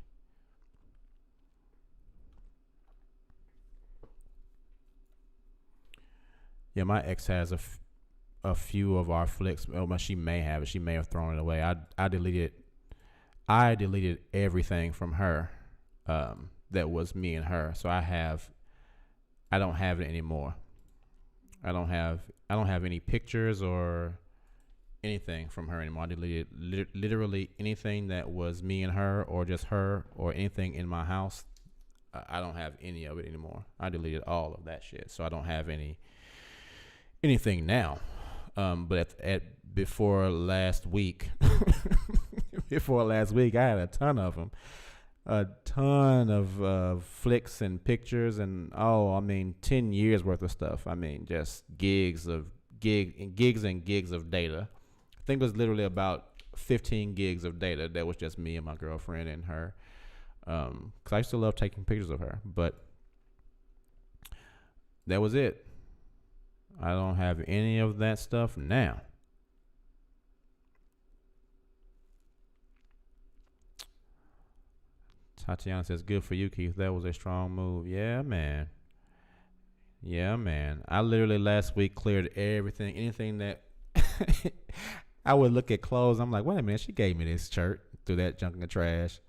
Yeah, my ex has a few of our flicks. Oh, she may have it. She may have thrown it away. I deleted everything from her that was me and her. So I don't have it anymore. I don't have any pictures or anything from her anymore. I deleted literally anything that was me and her, or just her, or anything in my house. I don't have any of it anymore. I deleted all of that shit. So I don't have anything now. But before last week, I had a ton of them. A ton of flicks and pictures, and 10 years worth of stuff. I mean, just gigs and gigs of data. I think it was literally about 15 gigs of data that was just me and my girlfriend and her. Because I used to love taking pictures of her, but that was it. I don't have any of that stuff now. Tatiana says, good for you, Keith. That was a strong move. Yeah, man. I literally last week cleared everything, anything that I would look at clothes. I'm like, wait a minute, she gave me this shirt, threw that junk in the trash.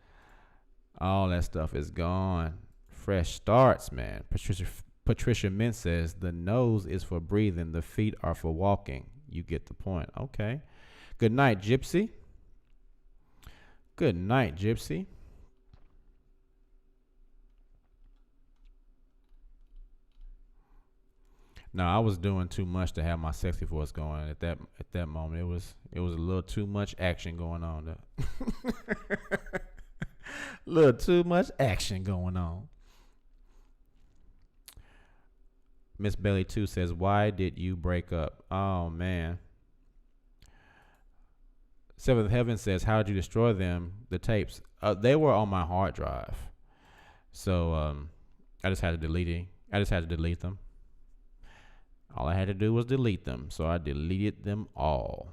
All that stuff is gone. Fresh starts, man. Patricia Mintz says, the nose is for breathing, the feet are for walking. You get the point. Okay. Good night, Gypsy. Good night, Gypsy. No, I was doing too much to have my sexy voice going at that moment. It was a little too much action going on. Little too much action going on. Miss Belly 2 says, why did you break up? Oh, man. Seventh Heaven says, how did you destroy them, the tapes? They were on my hard drive. So I just had to delete them. All I had to do was delete them. So I deleted them all.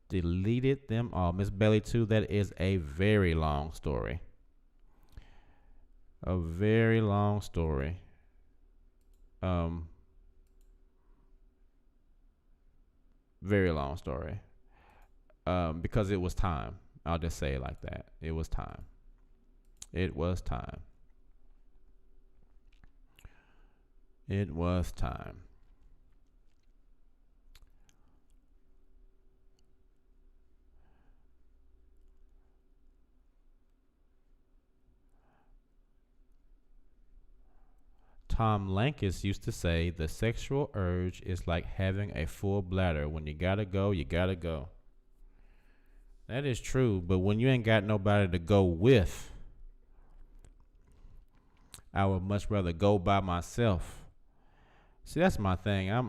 Deleted them all. Miss Belly 2, that is a very long story. A very long story. Very long story. Because it was time. I'll just say it like that. It was time. It was time. It was time. Tom Lankus used to say, the sexual urge is like having a full bladder. When you gotta go, you gotta go. That is true, but when you ain't got nobody to go with, I would much rather go by myself. See, that's my thing. I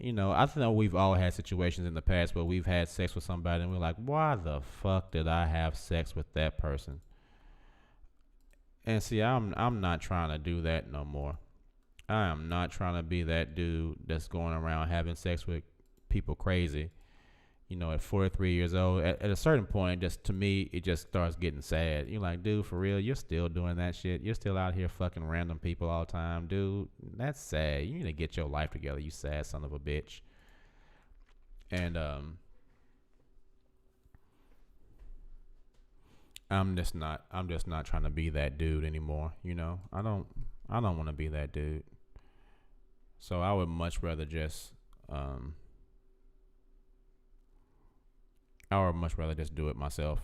know we've all had situations in the past where we've had sex with somebody and we're like, why the fuck did I have sex with that person? And see, I'm not trying to do that no more. I am not trying to be that dude that's going around having sex with people crazy. At 43 years old, at a certain point, to me, it just starts getting sad. You're like, dude, for real, you're still doing that shit. You're still out here fucking random people all the time, dude. That's sad. You need to get your life together, you sad son of a bitch. And I'm just not trying to be that dude anymore. I don't want to be that dude. So I would much rather just I would much rather just do it myself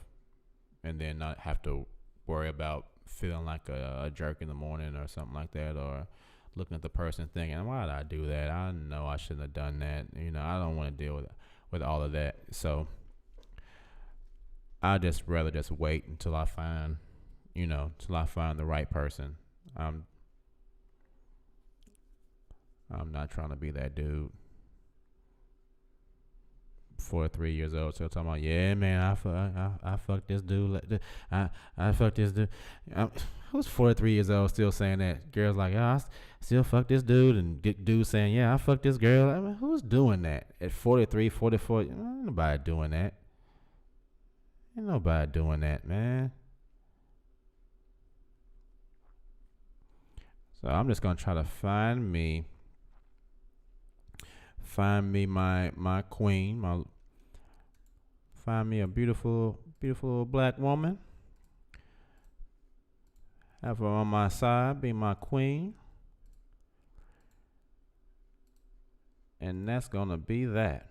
and then not have to worry about feeling like a jerk in the morning or something like that, or looking at the person thinking, why did I do that? I know I shouldn't have done that. I don't want to deal with all of that. So I just rather just wait until I find, till I find the right person. I'm not trying to be that dude. 43 years old, still talking about, yeah, man, I fucked this dude. I fucked this dude. Who's 43 years old still saying that? Girls like, I still fuck this dude, and dude saying, yeah, I fucked this girl. I mean, who's doing that at 43, 44? Ain't nobody doing that. Ain't nobody doing that, man. So I'm just gonna try to find me my queen, find me a beautiful black woman, have her on my side, be my queen, and that's gonna be that.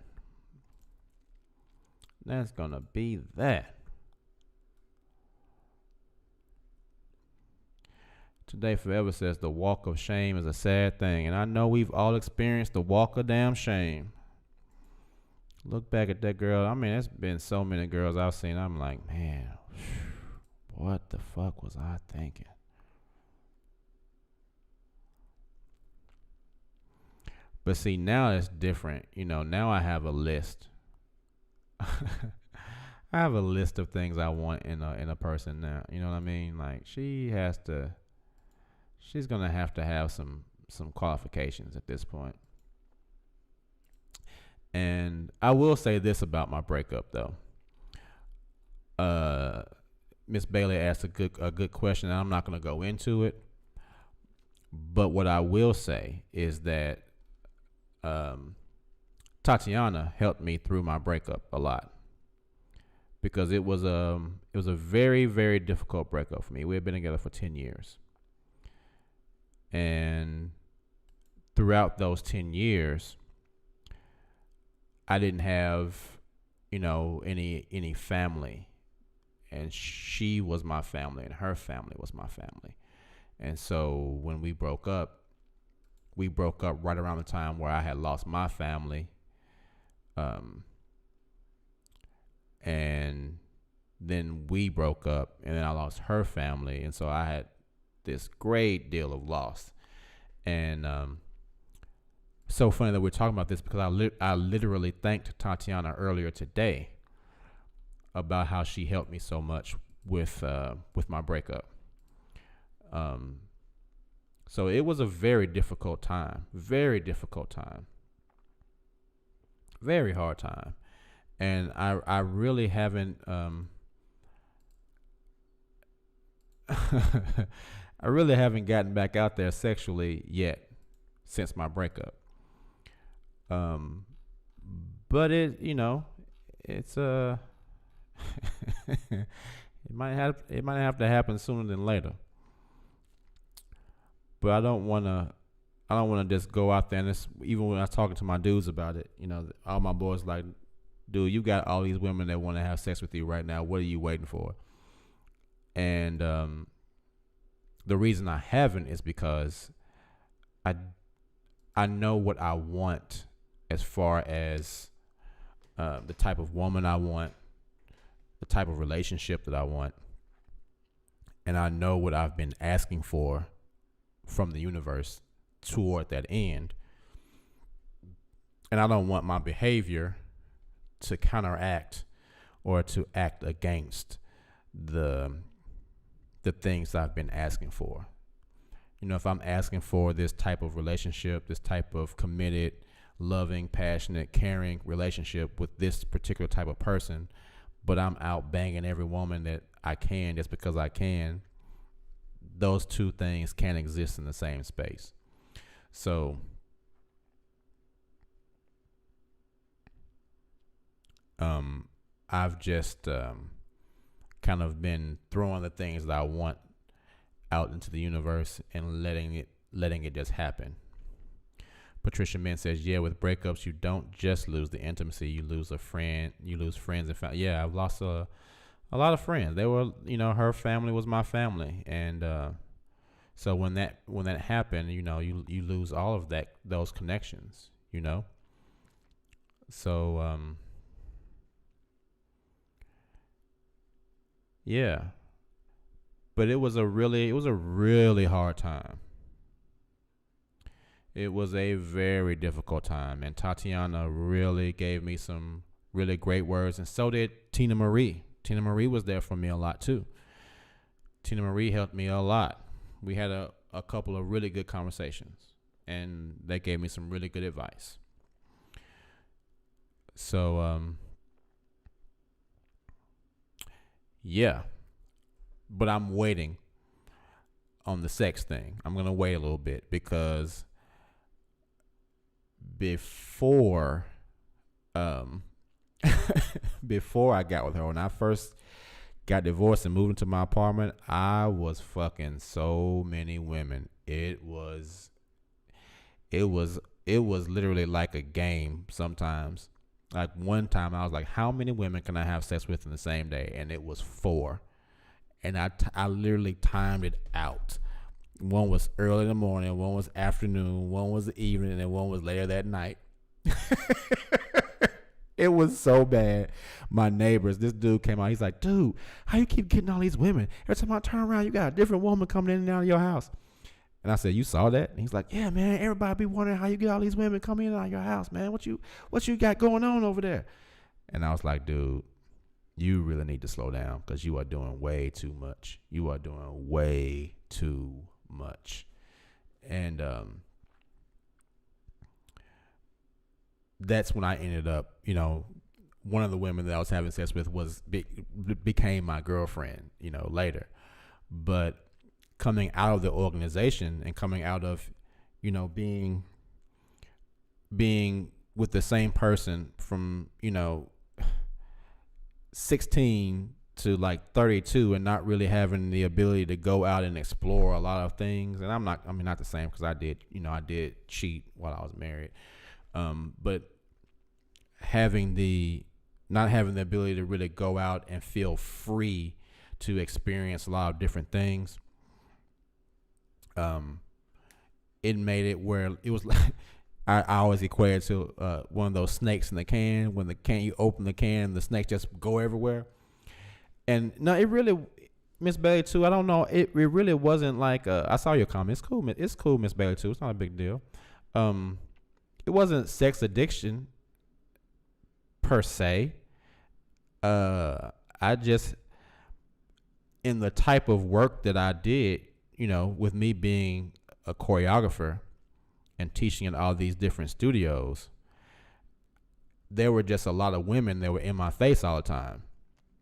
Today Forever says the walk of shame is a sad thing. And I know we've all experienced the walk of damn shame. Look back at that girl. I mean, there's been so many girls I've seen. I'm like, man, what the fuck was I thinking? But see, now it's different. Now I have a list. I have a list of things I want in a person now. You know what I mean? Like, she's gonna have to have some qualifications at this point. And I will say this about my breakup, though. Miss Bailey asked a good question, and I'm not gonna go into it. But what I will say is that Tatiana helped me through my breakup a lot, because it was a very, very difficult breakup for me. We had been together for 10 years. And throughout those 10 years, I didn't have, any family. And she was my family, and her family was my family. And so when we broke up right around the time where I had lost my family. And then we broke up, and then I lost her family. And so I had this great deal of loss. And so funny that we're talking about this, because I literally thanked Tatiana earlier today about how she helped me so much with my breakup. So it was a very difficult time, very hard time. And I really haven't I really haven't gotten back out there sexually yet since my breakup. But it's it might have to happen sooner than later. But I don't want to just go out there, and even when I'm talking to my dudes about it, all my boys like, dude, you got all these women that want to have sex with you right now. What are you waiting for? And the reason I haven't is because I know what I want as far as the type of woman I want, the type of relationship that I want. And I know what I've been asking for from the universe toward that end. And I don't want my behavior to counteract or to act against the things I've been asking for. If I'm asking for this type of relationship, this type of committed, loving, passionate, caring relationship with this particular type of person, but I'm out banging every woman that I can just because I can, those two things can't exist in the same space. So I've just kind of been throwing the things that I want out into the universe and letting it just happen. Patricia Min says, yeah, with breakups, you don't just lose the intimacy. You lose a friend. You lose friends and family. Yeah, I've lost a lot of friends. They were, her family was my family. And so when that happened, you lose all of those connections, So, yeah. But it was a really hard time. It was a very difficult time, and Tatiana really gave me some really great words, and so did Tina Marie. Tina Marie was there for me a lot too. Tina Marie helped me a lot. We had a couple of really good conversations, and they gave me some really good advice. So, yeah. But I'm waiting on the sex thing. I'm going to wait a little bit because before before I got with her, when I first got divorced and moved into my apartment, I was fucking so many women. It was literally like a game sometimes. Like one time I was like, how many women can I have sex with in the same day? And it was 4. And I literally timed it out. One was early in the morning, one was afternoon, one was the evening, and then one was later that night. It was so bad. My neighbors, this dude came out. He's like, dude, how you keep getting all these women? Every time I turn around, you got a different woman coming in and out of your house. And I said, you saw that? And he's like, yeah, man, everybody be wondering how you get all these women coming in and out of your house, man. What you got going on over there? And I was like, dude, you really need to slow down because you are doing way too much. You are doing way too much. And that's when I ended up, one of the women that I was having sex with became my girlfriend, later. But coming out of the organization and coming out of, being with the same person from, 16 to like 32 and not really having the ability to go out and explore a lot of things. And not the same because I did cheat while I was married. But not having the ability to really go out and feel free to experience a lot of different things. It made it where it was like, I always equate it to one of those snakes in the can. When you open the can, the snakes just go everywhere. And no, it really, Miss Bailey too. I don't know. It really wasn't like. I saw your comment. It's cool, Miss Bailey too. It's not a big deal. It wasn't sex addiction per se. I just, in the type of work that I did, with me being a choreographer and teaching in all these different studios, there were just a lot of women that were in my face all the time.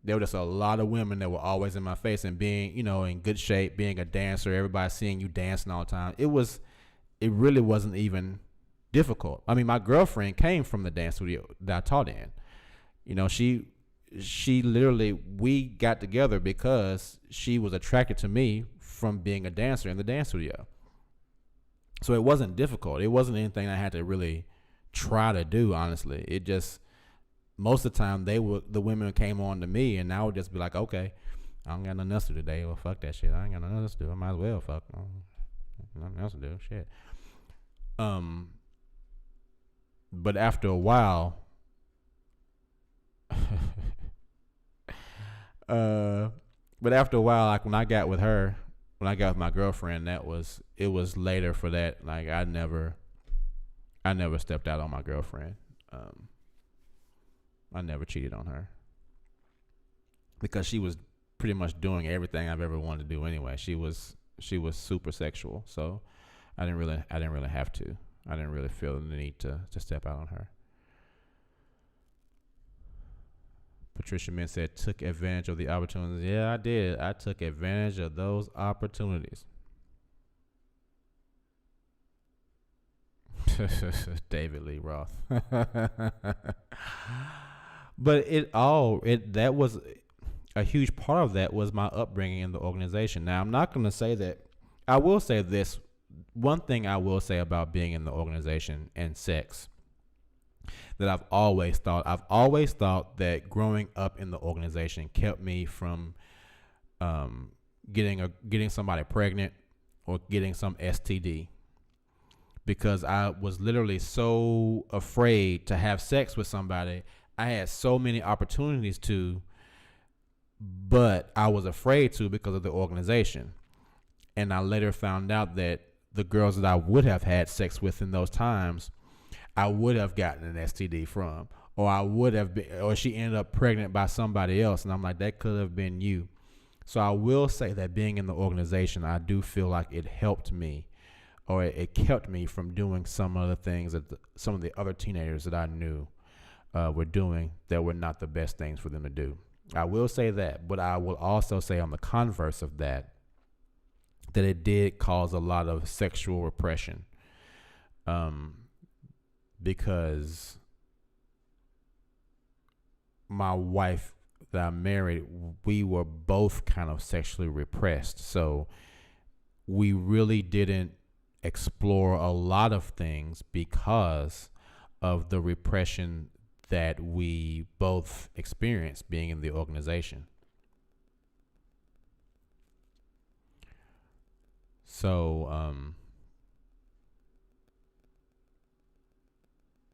There were just a lot of women that were always in my face, and being, in good shape, being a dancer, everybody seeing you dancing all the time. It really wasn't even difficult. I mean, my girlfriend came from the dance studio that I taught in. She literally, we got together because she was attracted to me from being a dancer in the dance studio. So it wasn't difficult. It wasn't anything I had to really try to do, honestly. It just, most of the time, the women came on to me, and I would just be like, okay, I don't got nothing else to do today. Well, fuck that shit. I ain't got nothing else to do. I might as well fuck. Nothing else to do. Shit. But after a while, like when I got with my girlfriend, it was later for that. Like I never stepped out on my girlfriend. I never cheated on her because she was pretty much doing everything I've ever wanted to do anyway. She was super sexual, so I didn't really have to. I didn't really feel the need to step out on her. Patricia Min said, took advantage of the opportunities. Yeah, I did. I took advantage of those opportunities. David Lee Roth. But that was a huge part of that was my upbringing in the organization. Now, I'm not going to say that. I will say this one thing I will say about being in the organization and sex that I've always thought that growing up in the organization kept me from getting somebody pregnant or getting some STD, because I was literally so afraid to have sex with somebody. I had so many opportunities to, but I was afraid to because of the organization. And I later found out that the girls that I would have had sex with in those times, I would have gotten an STD from, or I would have been, or she ended up pregnant by somebody else. And I'm like, that could have been you. So I will say that being in the organization, I do feel like it helped me, or it kept me from doing some of the things that some of the other teenagers that I knew were doing that were not the best things for them to do. I will say that, but I will also say on the converse of that it did cause a lot of sexual repression, because my wife that I married, we were both kind of sexually repressed. So we really didn't explore a lot of things because of the repression that we both experienced being in the organization. So,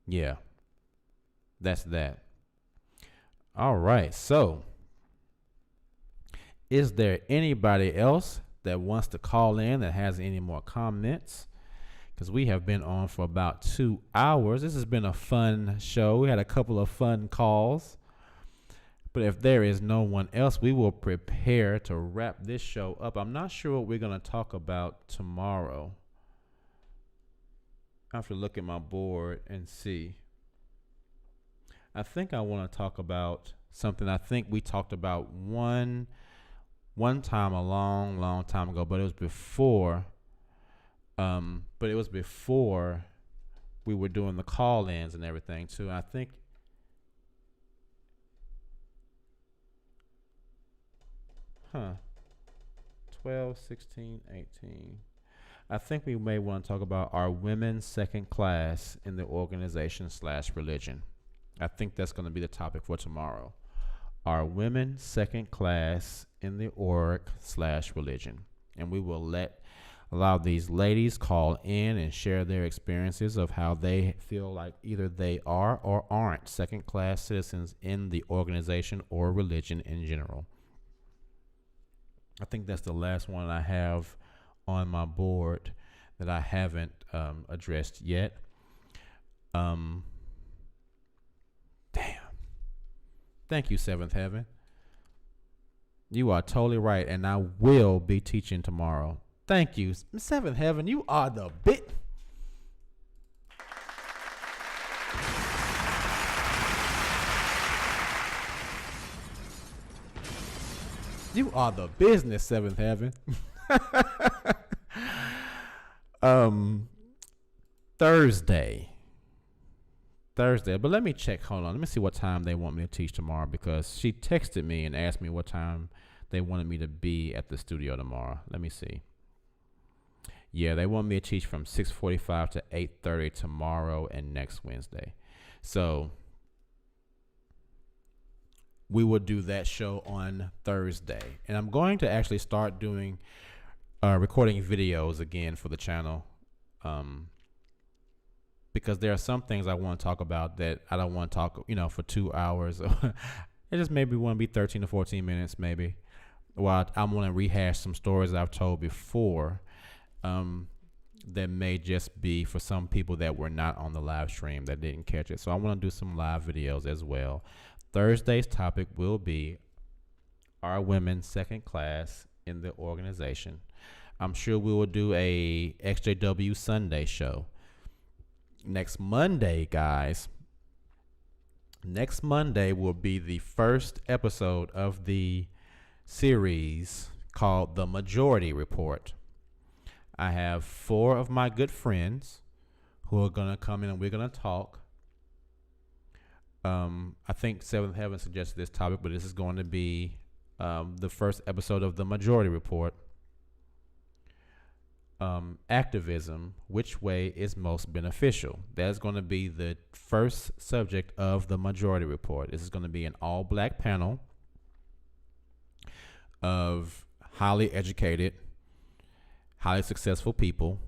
yeah, that's that. All right. So, is there anybody else that wants to call in that has any more comments? Because we have been on for about 2 hours. This has been a fun show. We had a couple of fun calls. But if there is no one else, we will prepare to wrap this show up. I'm not sure what we're going to talk about tomorrow. I have to look at my board and see. I think I want to talk about something I think we talked about one time a long time ago, but it was before we were doing the call-ins and everything too. I think 12, 16, 18. I think we may want to talk about our women second class in the organization / religion. I think that's going to be the topic for tomorrow. Our women second class in the org / religion. And we will allow these ladies call in and share their experiences of how they feel like either they are or aren't second class citizens in the organization or religion in general. I think that's the last one I have on my board that I haven't addressed yet. Damn. Thank you, Seventh Heaven. You are totally right, and I will be teaching tomorrow. Thank you, Seventh Heaven. You are the bit. You are the business, Seventh Heaven. Thursday. But let me check. Hold on. Let me see what time they want me to teach tomorrow, because she texted me and asked me what time they wanted me to be at the studio tomorrow. Let me see. Yeah, they want me to teach from 6:45 to 8:30 tomorrow and next Wednesday. So we will do that show on Thursday. And I'm going to actually start doing recording videos again for the channel, because there are some things I want to talk about that I don't want to talk, for 2 hours. It just maybe want to be 13 to 14 minutes maybe. Well, I want to rehash some stories I've told before that may just be for some people that were not on the live stream that didn't catch it. So I want to do some live videos as well. Thursday's topic will be our women second class in the organization. I'm sure we will do a EXJW Sunday show. Next Monday, guys. Next Monday will be the first episode of the series called The Majority Report. I have 4 of my good friends who are going to come in and we're going to talk. I think Seventh Heaven suggested this topic, but this is going to be the first episode of The Majority Report. activism, which way is most beneficial. That's going to be the first subject of the majority report. This is going to be an all-black panel of highly educated, highly successful people,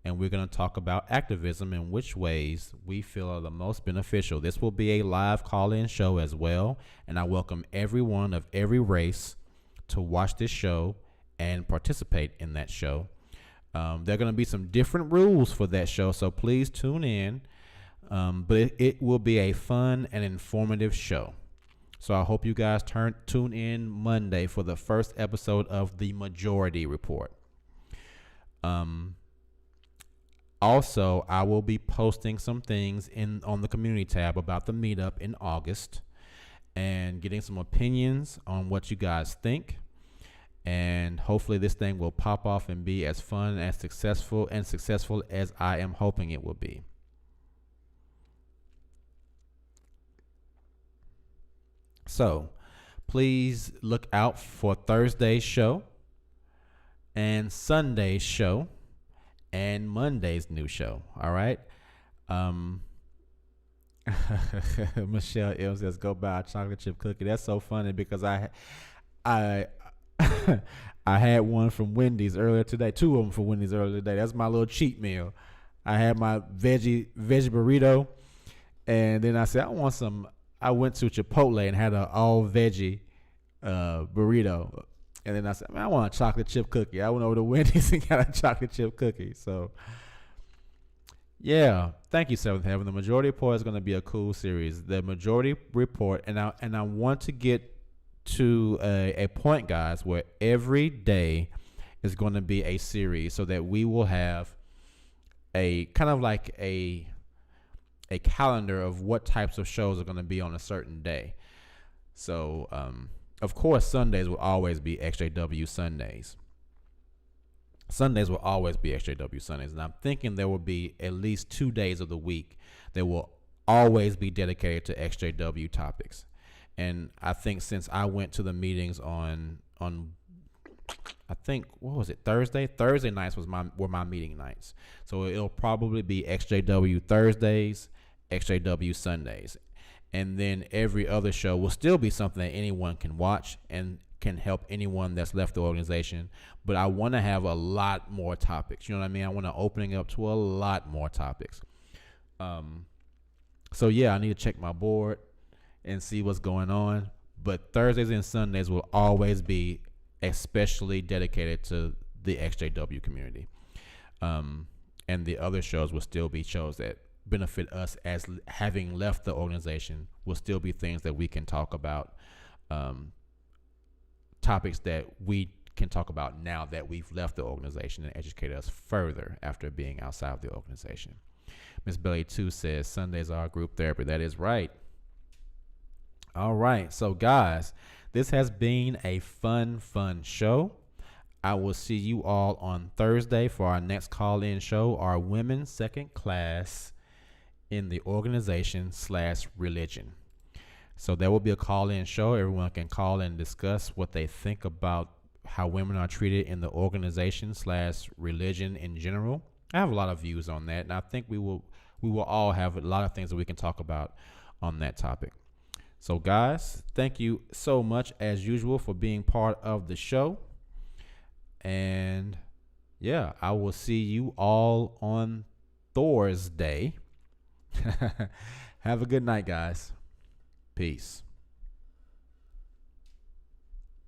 and we're going to talk about activism and which ways we feel are the most beneficial. This will be a live call-in show as well, and I welcome everyone of every race to watch this show and participate in that show. There are going to be some different rules for that show, so please tune in. But it will be a fun and informative show. So I hope you guys tune in Monday for the first episode of the Majority Report. Also, I will be posting some things on the community tab about the meetup in August and getting some opinions on what you guys think. And hopefully this thing will pop off and be as fun, as successful as I am hoping it will be. So please look out for Thursday's show and Sunday's show and Monday's new show. All right. Michelle M says, go buy a chocolate chip cookie. That's so funny because I I had one from Wendy's earlier today. 2 of them from Wendy's earlier today. That's my little cheat meal. I had my veggie burrito, and then I said I want some. I went to Chipotle and had an all veggie burrito, and then I said, man, I want a chocolate chip cookie. I went over to Wendy's and got a chocolate chip cookie. So yeah, thank you, Seventh Heaven. The Majority Report is going to be a cool series. The Majority Report, and I want to get to a point, guys, where every day is going to be a series, so that we will have a kind of like a calendar of what types of shows are going to be on a certain day. So of course Sundays will always be XJW Sundays. Sundays will always be XJW Sundays, and I'm thinking there will be at least 2 days of the week that will always be dedicated to XJW topics. And I think since I went to the meetings on I think, what was it, Thursday nights were my meeting nights. So it'll probably be XJW Thursdays, XJW Sundays. And then every other show will still be something that anyone can watch and can help anyone that's left the organization. But I want to have a lot more topics. You know what I mean? I want to open it up to a lot more topics. So yeah, I need to check my board and see what's going on. But Thursdays and Sundays will always be especially dedicated to the XJW community. And the other shows will still be shows that benefit us as having left the organization, will still be things that we can talk about, topics that we can talk about now that we've left the organization, and educate us further after being outside of the organization. Miss Belly 2 says Sundays are group therapy. That is right. All right. So guys, this has been a fun show. I will see you all on Thursday for our next call-in show, our Women's Second Class in the Organization / Religion. So there will be a call-in show. Everyone can call and discuss what they think about how women are treated in the organization / religion in general. I have a lot of views on that, and I think we will all have a lot of things that we can talk about on that topic. So guys, thank you so much as usual for being part of the show. And yeah, I will see you all on Thursday. Have a good night, guys. Peace.